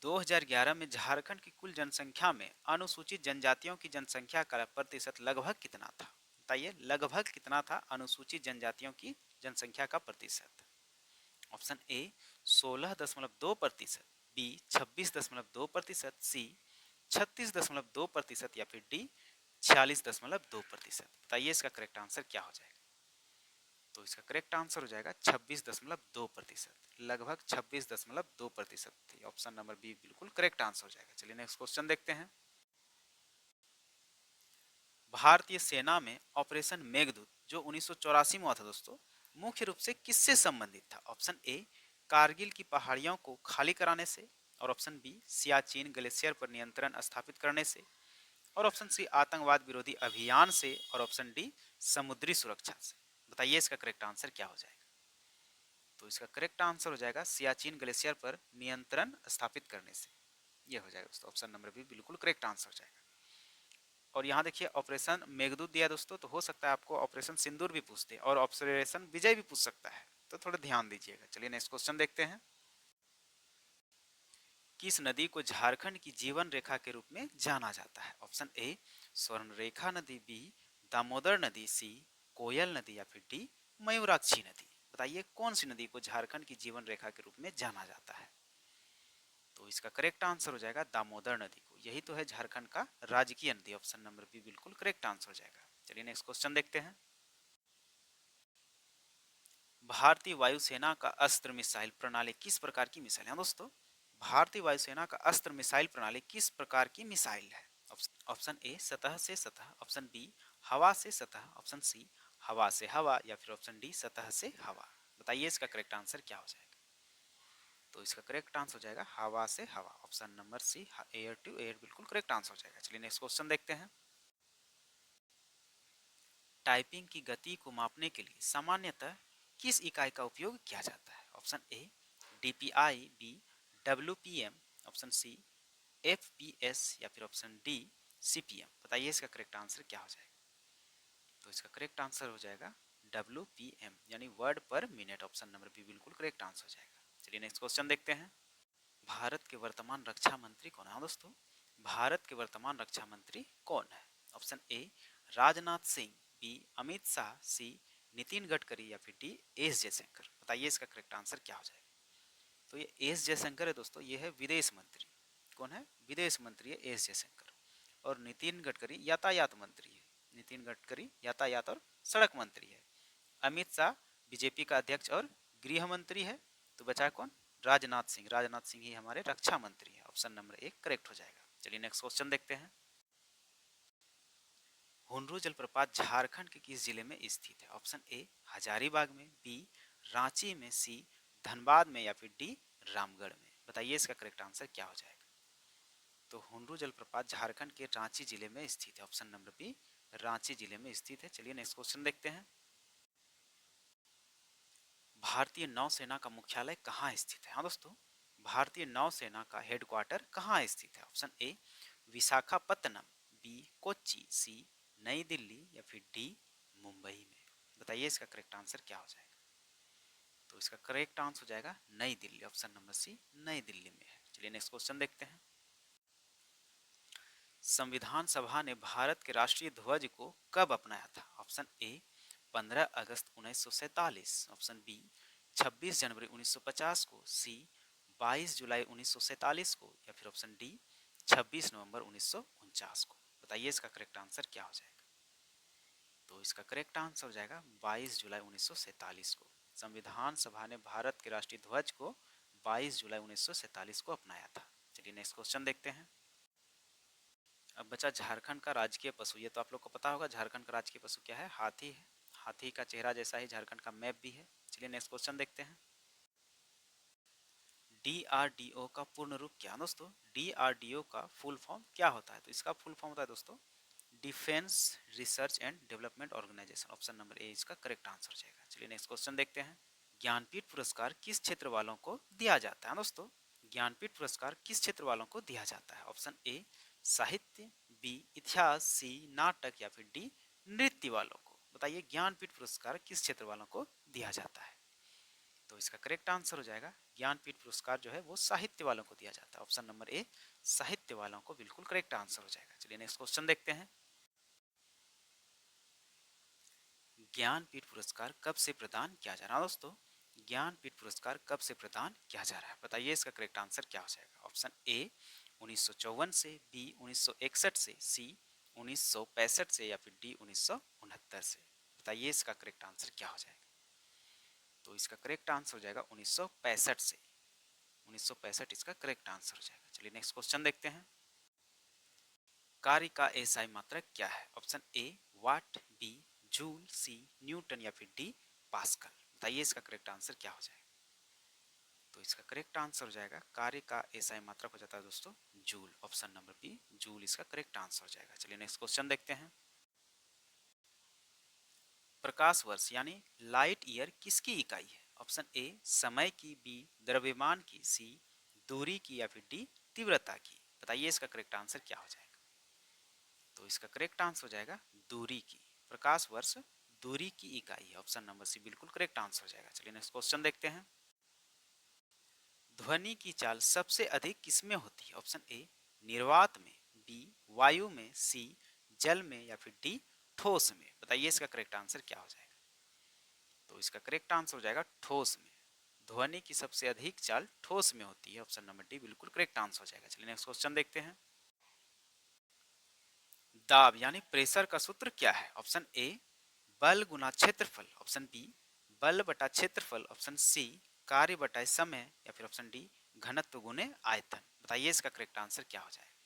2011 में झारखंड की कुल जनसंख्या में अनुसूचित जनजातियों की जनसंख्या का प्रतिशत लगभग कितना था? बताइए लगभग कितना था अनुसूचित जनजातियों की जनसंख्या का प्रतिशत? ऑप्शन ए 16.2%, बी 26.2%, सी 36.2% या फिर डी 46.2%। बताइए इसका करेक्ट आंसर क्या हो जाएगा? तो इसका करेक्ट आंसर हो जाएगा 26.2%। लगभग 26.2% थी। ऑप्शन नंबर बी बिल्कुल करेक्ट आंसर हो जाएगा। चलिए नेक्स्ट क्वेश्चन देखते हैं। भारतीय सेना में ऑपरेशन मेघदूत जो 1984 में हुआ था दोस्तों, मुख्य रूप से किससे संबंधित था? ऑप्शन ए कारगिल की पहाड़ियों को खाली कराने से, और ऑप्शन बी सियाचिन ग्लेशियर पर नियंत्रण स्थापित करने से, और ऑप्शन सी आतंकवाद विरोधी अभियान से, और ऑप्शन डी समुद्री सुरक्षा से। बताइए इसका करेक्ट आंसर क्या हो जाएगा? तो इसका करेक्ट आंसर हो जाएगा सियाचिन ग्लेशियर पर नियंत्रण स्थापित करने से। ये हो जाएगा दोस्तों। ऑप्शन नंबर बी बिल्कुल करेक्ट आंसर हो जाएगा। और यहाँ देखिए ऑपरेशन मेघदूत दिया दोस्तों, तो हो सकता है आपको ऑपरेशन सिंदूर भी पूछते और ऑपरेशन विजय भी पूछ सकता है, तो थोड़ा ध्यान दीजिएगा। चलिए नेक्स्ट क्वेश्चन देखते हैं। किस नदी को झारखंड की जीवन रेखा के रूप में जाना जाता है? ऑप्शन ए स्वर्ण रेखा नदी, बी दामोदर नदी, सी कोयल नदी या फिर डी मयूराक्षी नदी। बताइए कौन सी नदी को झारखंड की जीवन रेखा के रूप में जाना जाता है? तो इसका करेक्ट आंसर हो जाएगा दामोदर नदी को। यही तो है झारखंड का राजकीय नदी। ऑप्शन नंबर बी बिल्कुल करेक्ट आंसर हो जाएगा। चलिए नेक्स्ट क्वेश्चन देखते हैं। भारतीय वायुसेना का अस्त्र मिसाइल प्रणाली किस प्रकार की मिसाइल है दोस्तों? भारतीय वायुसेना का अस्त्र मिसाइल प्रणाली किस प्रकार की मिसाइल है? ऑप्शन ए सतह से सतह, ऑप्शन बी हवा से सतह, ऑप्शन सी हवा से हवा या फिर ऑप्शन डी सतह से हवा। बताइए इसका करेक्ट आंसर क्या हो जाएगा? तो इसका करेक्ट आंसर हो जाएगा हवा से हवा। Option number C air to air बिल्कुल करेक्ट आंसर हो जाएगा। चलिए नेक्स्ट क्वेश्चन देखते हैं। टाइपिंग की गति को मापने के लिए सामान्यतः किस इकाई का उपयोग किया जाता है? Option A DPI, B WPM, option C FPS या फिर ऑप्शन डी सीपीएम। बताइए इसका करेक्ट आंसर क्या हो जाएगा? तो इसका करेक्ट आंसर हो जाएगा डब्ल्यूपीएम यानी word per minute. Option number B बिल्कुल करेक्ट आंसर हो जाएगा। चलिए नेक्स्ट क्वेश्चन देखते हैं। भारत के वर्तमान रक्षा मंत्री कौन है दोस्तों? भारत के वर्तमान रक्षा मंत्री कौन है? Option A Rajnath Singh, B Amit Shah, C Nitin Gadkari या फिर डी एस जयशंकर। बताइए इसका करेक्ट आंसर क्या हो जाएगा? तो ये एस जयशंकर है दोस्तों, ये है विदेश मंत्री। कौन है? विदेश मंत्री है एस जयशंकर। और नितिन गडकरी यातायात मंत्री है। नितिन गडकरी यातायात और सड़क मंत्री है। अमित शाह बीजेपी का अध्यक्ष और गृह मंत्री है। तो बचा कौन? राजनाथ सिंह। राजनाथ सिंह ही हमारे रक्षा मंत्री है। ऑप्शन नंबर एक करेक्ट हो जाएगा। चलिए नेक्स्ट क्वेश्चन देखते हैं। हुनरू जलप्रपात झारखंड के किस जिले में स्थित है? ऑप्शन ए हजारीबाग में, बी रांची में, सी धनबाद में या फिर डी रामगढ़ में। बताइए इसका करेक्ट आंसर क्या हो जाएगा? तो हुनरू जलप्रपात झारखंड के रांची जिले में स्थित है। ऑप्शन नंबर बी रांची जिले में स्थित है। चलिए नेक्स्ट क्वेश्चन देखते हैं। भारतीय नौसेना का मुख्यालय कहाँ स्थित है? हाँ दोस्तों, भारतीय नौसेना का हेडक्वार्टर कहाँ स्थित है? Option A Visakhapatnam, B Kochi, C New Delhi या फिर डी मुंबई में। बताइए इसका करेक्ट आंसर क्या हो जाएगा? तो इसका करेक्ट आंसर हो जाएगा नई दिल्ली, ऑप्शन नंबर सी नई दिल्ली में है। चलिए नेक्स्ट क्वेश्चन देखते हैं। संविधान सभा ने भारत के राष्ट्रीय ध्वज को कब अपनाया था? ऑप्शन ए 15 अगस्त 1947, ऑप्शन बी 26 जनवरी 1950 को, सी 22 जुलाई 1947 को या फिर ऑप्शन डी 26 नवंबर 1949 को। बताइए इसका करेक्ट आंसर क्या हो जाएगा? तो इसका करेक्ट आंसर हो जाएगा 22 जुलाई 1947 को। संविधान सभा ने भारत के राष्ट्रीय ध्वज को 22 जुलाई 1947 को अपनाया था। चलिए नेक्स्ट क्वेश्चन देखते हैं। अब बचा झारखंड का राजकीय पशु। ये तो आप लोग को पता होगा, झारखंड का राजकीय पशु क्या है? हाथी है। हाथी का चेहरा जैसा ही झारखंड का मैप भी है। चलिए नेक्स्ट क्वेश्चन देखते हैं। DRDO का पूर्ण रूप क्या दोस्तों? DRDO का फुल फॉर्म क्या होता है? तो इसका फुल फॉर्म होता है दोस्तों defence research and development organisation. Option number A इसका करेक्ट आंसर हो जाएगा। चलिए नेक्स्ट क्वेश्चन देखते हैं। ज्ञानपीठ पुरस्कार किस क्षेत्र वालों को दिया जाता है दोस्तों? ज्ञानपीठ पुरस्कार किस क्षेत्र वालों को दिया जाता है? ऑप्शन ए साहित्य, बी इतिहास, सी नाटक या फिर डी नृत्य वालों को। बताइए ज्ञानपीठ पुरस्कार किस क्षेत्र वालों को दिया जाता है? तो इसका करेक्ट आंसर हो जाएगा ज्ञानपीठ पुरस्कार जो है वो साहित्य वालों को दिया जाता है। ऑप्शन नंबर ए साहित्य वालों को बिल्कुल करेक्ट आंसर हो जाएगा। चलिए नेक्स्ट क्वेश्चन देखते हैं। ज्ञानपीठ पुरस्कार कब से प्रदान किया जा रहा है दोस्तों? ज्ञानपीठ पुरस्कार कब से प्रदान किया जा रहा है? बताइए इसका करेक्ट आंसर क्या हो जाएगा? ऑप्शन ए 1954 से, बी 1961 से, सी 1965 से या फिर डी 1969 से। बताइए इसका करेक्ट आंसर क्या हो जाएगा? तो इसका करेक्ट आंसर हो जाएगा 1965 से। 1965 इसका करेक्ट आंसर हो जाएगा। चलिए नेक्स्ट क्वेश्चन देखते हैं। कार्य का एसआई मात्रक क्या है? Option A watt, B joule, C newton या फिर डी पास्कल। बताइए इसका करेक्ट आंसर क्या हो जाएगा? तो इसका करेक्ट आंसर हो जाएगा कार्य का एसआई मात्रक हो जाता है दोस्तों joule. Option number B joule इसका करेक्ट आंसर हो जाएगा। चलिए नेक्स्ट क्वेश्चन देखते हैं। प्रकाश वर्ष यानी लाइट ईयर किसकी इकाई है? ऑप्शन ए समय की, बी द्रव्यमान की, सी दूरी की या फिर डी तीव्रता की। बताइए इसका करेक्ट आंसर क्या हो जाएगा? तो इसका करेक्ट आंसर हो जाएगा दूरी की। प्रकाश वर्ष दूरी की इकाई है। ऑप्शन नंबर सी बिल्कुल करेक्ट आंसर हो जाएगा। चलिए नेक्स्ट क्वेश्चन देखते हैं। ध्वनि की चाल सबसे अधिक किसमें होती है? ऑप्शन ए निर्वात में, बी वायु में, सी जल में या फिर डी ठोस में। बताइए इसका करेक्ट आंसर क्या हो जाएगा? तो इसका करेक्ट आंसर हो जाएगा ठोस में। ध्वनि की सबसे अधिक चाल ठोस में होती है। ऑप्शन नंबर डी बिल्कुल करेक्ट आंसर हो जाएगा। चलिए नेक्स्ट क्वेश्चन देखते हैं। दाब यानी प्रेशर का सूत्र क्या है? ऑप्शन ए बल गुना क्षेत्रफल, ऑप्शन बी बल बटा क्षेत्रफल, ऑप्शन सी कार्य बटा समय या फिर ऑप्शन डी घनत्व गुने आयतन। बताइए इसका करेक्ट आंसर क्या हो जाएगा?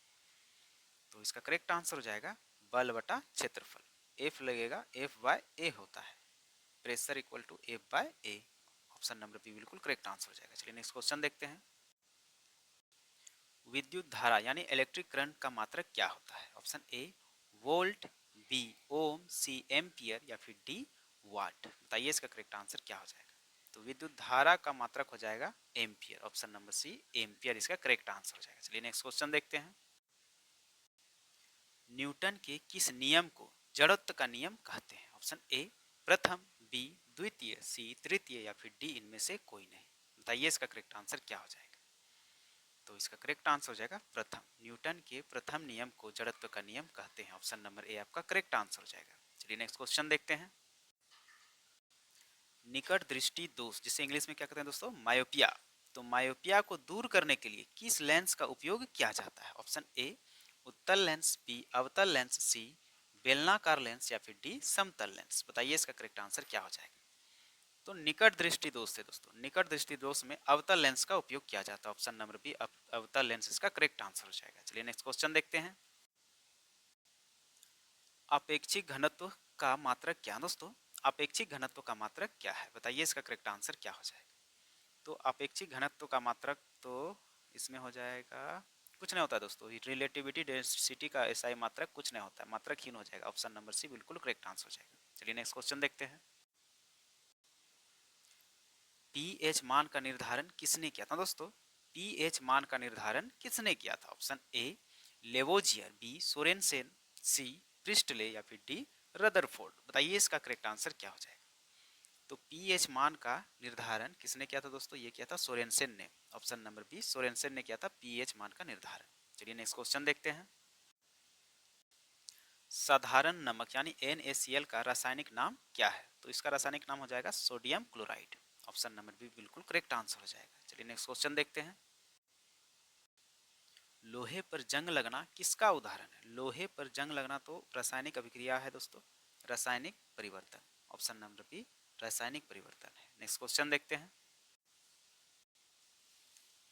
तो इसका करेक्ट आंसर हो जाएगा बल बटा क्षेत्रफल। एफ लगेगा, एफ बाय ए होता है। Pressure equal to F by A. Option number B बिल्कुल करेक्ट आंसर हो जाएगा। चलिए नेक्स्ट क्वेश्चन देखते हैं। विद्युत धारा यानी इलेक्ट्रिक करंट का मात्रक क्या होता है? Option A volt, B ohm, C ampere या फिर डी वाट। बताइए इसका करेक्ट आंसर क्या हो जाएगा? तो विद्युत धारा का मात्रक हो जाएगा ampere. Option number C ampere इसका करेक्ट आंसर हो जाएगा। चलिए नेक्स्ट क्वेश्चन देखते हैं। न्यूटन के किस नियम को जड़त्व का नियम कहते हैं? ऑप्शन ए प्रथम, बी द्वितीय, सी तृतीय या फिर डी इनमें से कोई नहीं। बताइए इसका करेक्ट आंसर क्या हो जाएगा? तो इसका करेक्ट आंसर हो जाएगा प्रथम। न्यूटन के प्रथम नियम को जड़त्व का नियम कहते हैं। ऑप्शन नंबर ए आपका करेक्ट आंसर हो जाएगा। चलिए नेक्स्ट क्वेश्चन देखते हैं। निकट दृष्टि दोष जिसे इंग्लिश में क्या कहते हैं दोस्तों? मायोपिया। तो मायोपिया को दूर करने के लिए किस लेंस का उपयोग किया जाता है? ऑप्शन ए उत्तल लेंस, बी अवतल लेंस, सी बेलनाकार लेंस या फिर डी समतल लेंस। बताइए इसका करेक्ट आंसर क्या हो जाएगा? तो निकट दृष्टि दोष से दोस्तों निकट दृष्टि दोष में अवतल लेंस का उपयोग किया जाता है। ऑप्शन नंबर बी अवतल लेंस इसका करेक्ट आंसर हो जाएगा। चलिए नेक्स्ट क्वेश्चन देखते हैं। अपेक्षिक घनत्व का मात्रक क्या दोस्तों? अपेक्षिक घनत्व का मात्रक क्या है? बताइए इसका करेक्ट आंसर क्या हो जाएगा? तो अपेक्षिक घनत्व का मात्रक तो इसमें हो जाएगा कुछ नहीं होता दोस्तों, रिलेटिविटी डेंसिटी का एसआई मात्रक कुछ नहीं होता है, मात्रक हीन हो जाएगा। ऑप्शन नंबर सी बिल्कुल करेक्ट आंसर हो जाएगा। चलिए नेक्स्ट क्वेश्चन देखते हैं। पीएच मान का निर्धारण किसने किया था दोस्तों? पीएच मान का निर्धारण किसने किया था? Option A Lavoisier, B Sorensen, C Priestley या फिर डी रदरफोर्ड। बताइए इसका करेक्ट आंसर क्या हो जाएगा? तो पीएच मान का निर्धारण किसने किया था दोस्तों? ये किया था सोरेनसेन ने। ऑप्शन नंबर बी सोरेनसेन ने किया था पीएच मान का निर्धारण। चलिए नेक्स्ट क्वेश्चन देखते हैं। साधारण नमक यानी NaCl का रासायनिक नाम क्या है? तो इसका रासायनिक नाम हो जाएगा sodium chloride. Option number B बिल्कुल करेक्ट आंसर हो जाएगा। चलिए नेक्स्ट क्वेश्चन देखते हैं। लोहे पर जंग लगना किसका उदाहरण है? लोहे पर जंग लगना तो रासायनिक अभिक्रिया है दोस्तों, रासायनिक परिवर्तन। ऑप्शन नंबर बी रासायनिक परिवर्तन है। नेक्स्ट क्वेश्चन देखते हैं।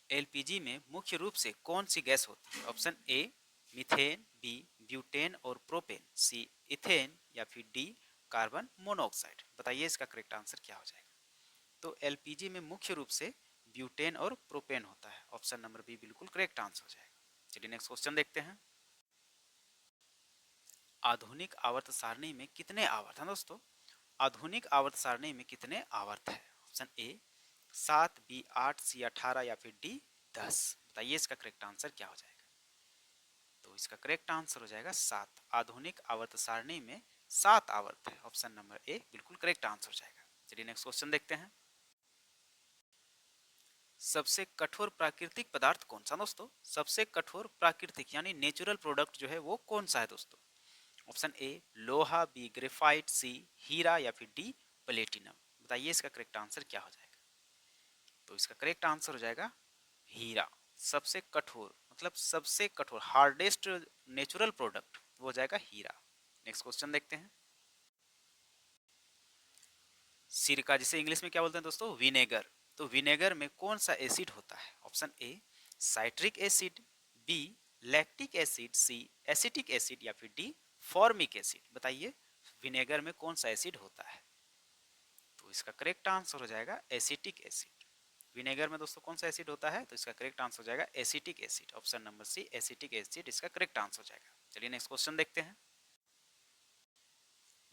एलपीजी में मुख्य रूप से कौन सी गैस होती है? Option A methane, B butane और प्रोपेन, सी इथेन या फिर डी कार्बन मोनोऑक्साइड। बताइए इसका करेक्ट आंसर क्या हो जाएगा? तो एलपीजी में मुख्य रूप से ब्यूटेन और प्रोपेन होता है। ऑप्शन नंबर बी बिल्कुल करेक्ट आंसर हो जाएगा। चलिए नेक्स्ट क्वेश्चन देखते हैं। आधुनिक आवर्त सारणी में कितने आवर्त हैं दोस्तों? आधुनिक आवर्त सारणी में कितने आवर्त है? ऑप्शन ए 7, बी 8, सी 18 या फिर डी 10। बताइए इसका करेक्ट आंसर क्या हो जाएगा? तो इसका करेक्ट आंसर हो जाएगा 7। आधुनिक आवर्त सारणी में 7 आवर्त है। ऑप्शन नंबर ए बिल्कुल करेक्ट आंसर हो जाएगा। चलिए नेक्स्ट क्वेश्चन देखते हैं। सबसे कठोर प्राकृतिक पदार्थ कौन सा दोस्तों? सबसे कठोर प्राकृतिक यानी नेचुरल प्रोडक्ट जो है वो कौन सा है दोस्तों? ऑप्शन ए लोहा, बी ग्रेफाइट, सी हीरा या फिर डी प्लेटिनम। बताइए इसका करेक्ट आंसर क्या हो जाएगा? तो इसका करेक्ट आंसर हो जाएगा हीरा। सबसे कठोर मतलब सबसे कठोर हार्डेस्ट नेचुरल प्रोडक्ट वो हो जाएगा हीरा। नेक्स्ट क्वेश्चन देखते हैं। सिरका जिसे इंग्लिश में क्या बोलते हैं दोस्तों? विनेगर। तो विनेगर में कौन सा एसिड होता है? Option A citric acid, B lactic acid, C acetic acid या फिर डी फॉर्मिक एसिड। बताइए विनेगर में कौन सा एसिड होता है? तो इसका करेक्ट आंसर हो जाएगा एसिटिक एसिड। विनेगर में दोस्तों कौन सा एसिड होता है? तो इसका करेक्ट आंसर हो जाएगा acetic acid. Option number C acetic acid इसका करेक्ट आंसर हो जाएगा। चलिए नेक्स्ट क्वेश्चन देखते हैं।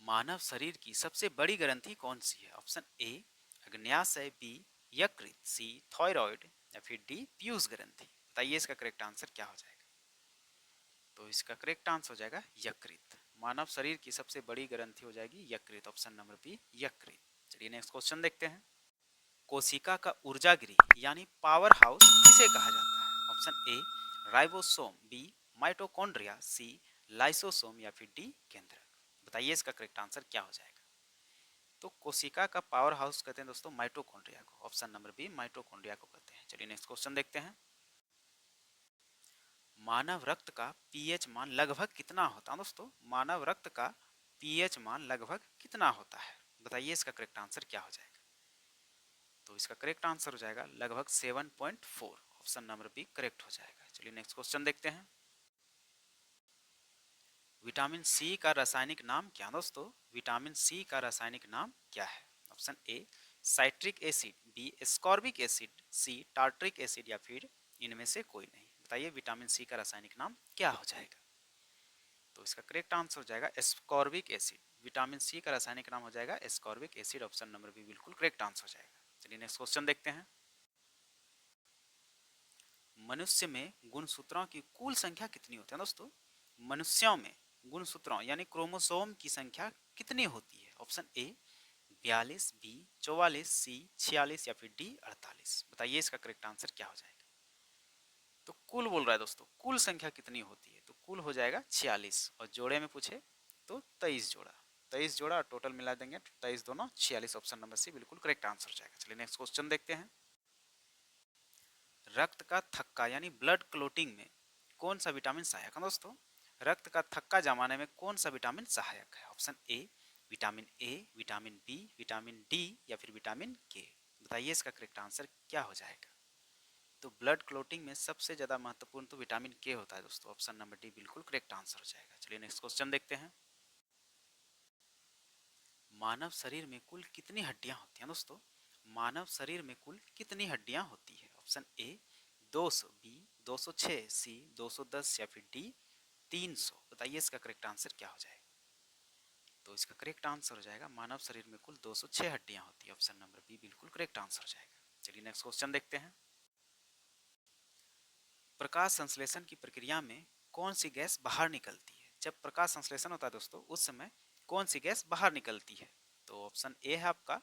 मानव शरीर की सबसे बड़ी ग्रंथि कौन सी है? ऑप्शन ए अग्न्याशय, बी यकृत, सी थायराइड या फिर डी पीयूष ग्रंथि। बताइए इसका करेक्ट आंसर क्या हो जाएगा? तो इसका करेक्ट आंसर हो जाएगा यकृत। मानव शरीर की सबसे बड़ी ग्रंथि हो जाएगी यकृत। ऑप्शन नंबर बी यकृत। चलिए नेक्स्ट क्वेश्चन देखते हैं। कोशिका का ऊर्जा गृह यानी पावर हाउस किसे कहा जाता है? Option A ribosome, B mitochondria, C lysosome या फिर डी केंद्रक। बताइए इसका करेक्ट आंसर क्या हो जाएगा? तो कोशिका का पावर हाउस कहते हैं दोस्तों माइटोकॉन्ड्रिया को। ऑप्शन नंबर बी माइटोकॉन्ड्रिया को कहते हैं। चलिए नेक्स्ट क्वेश्चन देखते हैं। मानव रक्त का पीएच मान लगभग कितना होता है दोस्तों? मानव रक्त का पीएच मान लगभग कितना होता है? बताइए इसका करेक्ट आंसर क्या हो जाएगा? तो इसका करेक्ट आंसर हो जाएगा लगभग 7.4। ऑप्शन नंबर बी करेक्ट हो जाएगा। चलिए नेक्स्ट क्वेश्चन देखते हैं। विटामिन सी का रासायनिक नाम क्या दोस्तों? विटामिन सी का रासायनिक नाम क्या है? Option A citric acid, B ascorbic acid, C tartaric acid या फिर इनमें से कोई नहीं। बताइए विटामिन सी का रासायनिक नाम क्या हो जाएगा? तो इसका करेक्ट आंसर हो जाएगा एस्कॉर्बिक एसिड। विटामिन सी का रासायनिक नाम हो जाएगा ascorbic acid. Option number B बिल्कुल करेक्ट आंसर हो जाएगा। चलिए नेक्स्ट क्वेश्चन देखते हैं। मनुष्य में गुणसूत्रों की कुल संख्या कितनी होती है दोस्तों? मनुष्यों में गुणसूत्रों यानी क्रोमोसोम की संख्या कितनी होती है? ऑप्शन ए 42, बी 44, सी 46 या फिर डी 48। बताइए इसका करेक्ट आंसर क्या हो जाएगा? तो कुल बोल रहा है दोस्तों, कुल संख्या कितनी होती है? तो कुल हो जाएगा 46 और जोड़े में पूछे तो 23 जोड़ा। 23 जोड़ा और टोटल मिला देंगे 23 दोनों 46। ऑप्शन नंबर सी बिल्कुल करेक्ट आंसर हो जाएगा। चलिए नेक्स्ट क्वेश्चन देखते हैं। रक्त का थक्का यानी ब्लड क्लोटिंग में कौन सा विटामिन सहायक है दोस्तों? रक्त का थक्का जमाने में कौन सा विटामिन सहायक है? Option A, vitamin B, vitamin D या फिर विटामिन के। बताइए इसका करेक्ट आंसर क्या हो जाएगा? तो ब्लड क्लोटिंग में सबसे ज्यादा महत्वपूर्ण तो विटामिन के होता है दोस्तों। ऑप्शन नंबर डी बिल्कुल करेक्ट आंसर हो जाएगा। चलिए नेक्स्ट क्वेश्चन देखते हैं। मानव शरीर में कुल कितनी हड्डियां होती हैं दोस्तों? मानव शरीर में कुल कितनी हड्डियां होती है? ऑप्शन ए 200, बी 206, सी 210 या फिर डी 300। बताइए इसका करेक्ट आंसर क्या हो जाएगा? तो इसका करेक्ट आंसर हो जाएगा मानव शरीर में कुल 206 हड्डियां होती है। ऑप्शन नंबर बी बिल्कुल करेक्ट आंसर हो जाएगा। चलिए नेक्स्ट क्वेश्चन देखते हैं। प्रकाश संश्लेषण की प्रक्रिया में कौन सी गैस बाहर निकलती है? जब प्रकाश संश्लेषण होता है दोस्तों उस समय कौन सी गैस बाहर निकलती है? तो ऑप्शन ए है आपका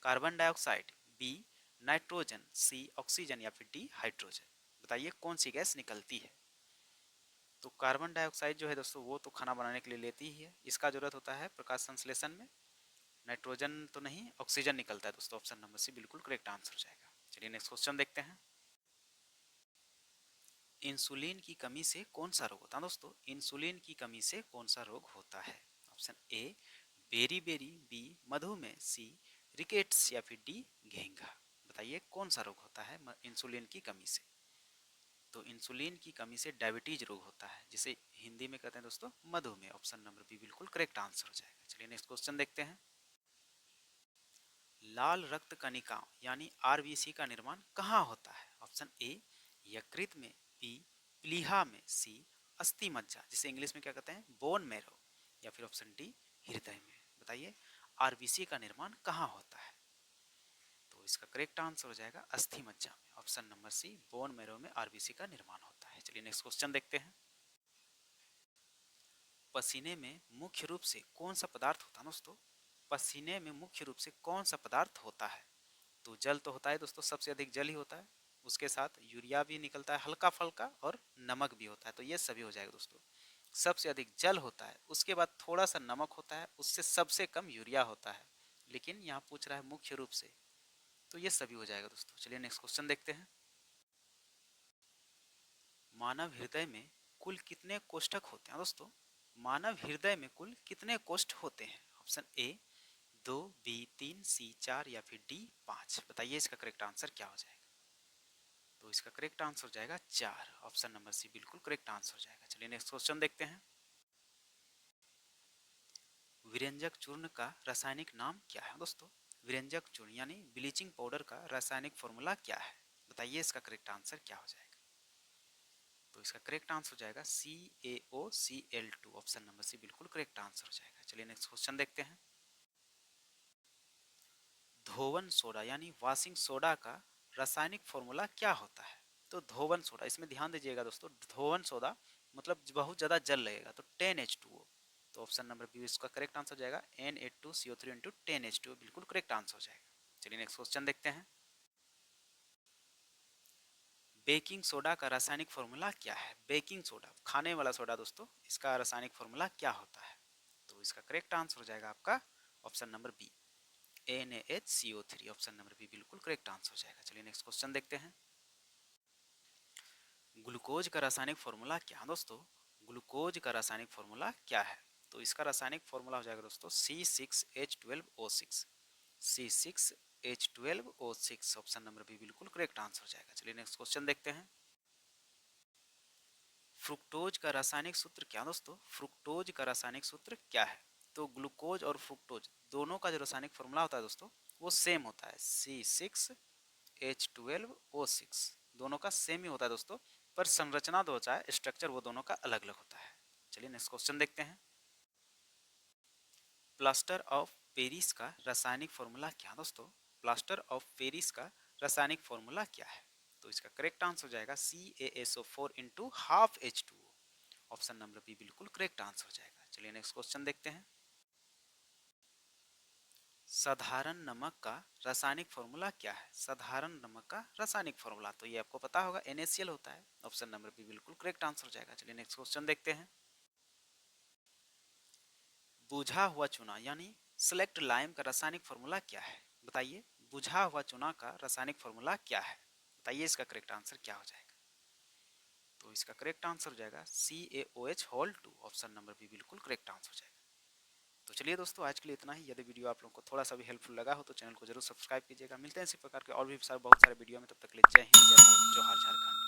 कार्बन डाइऑक्साइड, बी नाइट्रोजन, सी ऑक्सीजन या फिर डी हाइड्रोजन। बताइए कौन सी गैस निकलती है? तो कार्बन डाइऑक्साइड जो है दोस्तों वो तो खाना बनाने के लिए लेती ही है, इसका जरूरत होता है प्रकाश संश्लेषण में। नाइट्रोजन तो नहीं, ऑक्सीजन निकलता है दोस्तों। ऑप्शन नंबर सी बिल्कुल करेक्ट आंसर हो जाएगा। चलिए नेक्स्ट क्वेश्चन देखते हैं। इंसुलिन की कमी से कौन सा रोग होता है दोस्तों? इंसुलिन की कमी से कौन सा रोग होता है? Option A beriberi, B मधुमेह, सी रिकेट्स या फिर डी घेंघा। बताइए कौन सा रोग होता है इंसुलिन की कमी से? तो इंसुलिन की कमी से डायबिटीज रोग होता है, जिसे हिंदी में कहते हैं दोस्तों मधुमेह। ऑप्शन नंबर बी बिल्कुल करेक्ट आंसर हो जाएगा। चलिए नेक्स्ट क्वेश्चन देखते हैं। लाल रक्त कणिकाओं यानी आरबीसी का निर्माण कहाँ होता है? ऑप्शन ए यकृत में, बी प्लीहा में, सी अस्थि मज्जा जिसे इंग्लिश में क्या कहते हैं बोन मैरो, या फिर ऑप्शन डी हृदय में। बताइए आरबीसी का निर्माण कहाँ होता है? तो इसका करेक्ट आंसर हो जाएगा अस्थि मज्जा में। Option number C bone marrow में आरबीसी का निर्माण होता है। चलिए नेक्स्ट क्वेश्चन देखते हैं। पसीने में मुख्य रूप से कौन सा पदार्थ होता है दोस्तों? पसीने में मुख्य रूप से कौन सा पदार्थ होता है? तो जल तो होता है दोस्तों, सबसे अधिक जल ही होता है। उसके साथ यूरिया भी निकलता है हल्का फल्का, और नमक भी होता है। तो ये सभी हो जाएगा दोस्तों। सबसे अधिक जल होता है, उसके बाद थोड़ा सा नमक होता है, उससे सबसे कम यूरिया होता है। लेकिन यहाँ पूछ रहा है मुख्य रूप से, तो ये सभी हो जाएगा दोस्तों। चलिए नेक्स्ट क्वेश्चन देखते हैं। मानव हृदय में कुल कितने कोष्ठक होते हैं दोस्तों? मानव हृदय में कुल कितने कोष्ठ होते हैं? ऑप्शन ए 2, बी 3, सी 4 या फिर डी 5। बताइए इसका करेक्ट आंसर क्या हो जाएगा? तो इसका करेक्ट आंसर हो जाएगा 4। ऑप्शन नंबर सी बिल्कुल करेक्ट आंसर हो जाएगा। चलिए नेक्स्ट क्वेश्चन देखते हैं। विरंजक चूर्ण का रासायनिक नाम क्या है दोस्तों? विरंजक चूर्ण यानी ब्लीचिंग पाउडर का रासायनिक फॉर्मूला क्या है? बताइए इसका करेक्ट आंसर क्या हो जाएगा? तो इसका करेक्ट आंसर हो जाएगा CaOCl2। ऑप्शन नंबर सी बिल्कुल करेक्ट आंसर हो जाएगा। चलिए नेक्स्ट क्वेश्चन देखते हैं। धोवन सोडा यानी वॉशिंग सोडा का रासायनिक फॉर्मूला क्या होता है? तो धोवन सोडा, इसमें ध्यान दीजिएगा दोस्तों, धोवन सोडा मतलब बहुत ज्यादा जल लगेगा, तो 10H2O। तो ऑप्शन नंबर बी इसका करेक्ट आंसर हो जाएगा Na2CO3 इंटू 10H2O बिल्कुल करेक्ट आंसर हो जाएगा। चलिए नेक्स्ट क्वेश्चन देखते हैं। बेकिंग सोडा का रासायनिक फॉर्मूला क्या है? बेकिंग सोडा खाने वाला सोडा दोस्तों, इसका रासायनिक फॉर्मूला क्या होता है? तो इसका करेक्ट आंसर हो जाएगा आपका option number B NaHCO3। Option number B बिल्कुल करेक्ट आंसर हो जाएगा। चलिए नेक्स्ट क्वेश्चन देखते हैं। ग्लूकोज का रासायनिक फॉर्मूला क्या है दोस्तों? ग्लूकोज का रासायनिक फॉर्मूला क्या है? तो इसका रासायनिक फॉर्मूला हो जाएगा दोस्तों C6H12O6। C6H12O6। Option number B बिल्कुल करेक्ट आंसर हो जाएगा। चलिए नेक्स्ट क्वेश्चन देखते हैं। फ्रुक्टोज का रासायनिक सूत्र क्या दोस्तों? फ्रुक्टोज का रासायनिक सूत्र क्या है? तो ग्लूकोज और फ्रुक्टोज दोनों का जो रासायनिक फॉर्मूला होता है दोस्तों वो सेम होता है, C6H12O6। दोनों का सेम ही होता है दोस्तों, पर संरचना जो होता है, स्ट्रक्चर, वो दोनों का अलग अलग होता है। चलिए नेक्स्ट क्वेश्चन देखते हैं। प्लास्टर ऑफ पेरिस का रासायनिक फॉर्मूला क्या दोस्तों? प्लास्टर ऑफ पेरिस का रासायनिक फॉर्मूला क्या है? तो इसका करेक्ट आंसर हो जाएगा CaSO4 into half H2O। Option number B बिल्कुल करेक्ट आंसर हो जाएगा। चलिए नेक्स्ट क्वेश्चन देखते हैं। साधारण नमक का रासायनिक फॉर्मूला क्या है? साधारण नमक का रासायनिक फॉर्मूला तो ये आपको पता होगा, NaCl होता है। ऑप्शन नंबर बी बिल्कुल करेक्ट आंसर हो जाएगा। चलिए नेक्स्ट क्वेश्चन देखते हैं। बुझा हुआ चूना यानी सेलेक्ट लाइम का रासायनिक फॉर्मूला क्या है? बताइए बुझा हुआ चूना का रासायनिक फॉर्मूला क्या है? बताइए इसका करेक्ट आंसर क्या हो जाएगा? तो इसका करेक्ट आंसर हो जाएगा CaOH2। ऑप्शन नंबर बी बिल्कुल करेक्ट आंसर हो जाएगा। तो चलिए दोस्तों आज के लिए इतना ही। यदि वीडियो आप लोगों को थोड़ा सा भी हेल्पफुल लगा हो तो चैनल को जरूर सब्सक्राइब कीजिएगा। मिलते हैं इसी प्रकार के और भी बहुत सारे वीडियो में, तब तक के लिए जय हिंद, जय भारत, जोहार झारखंड।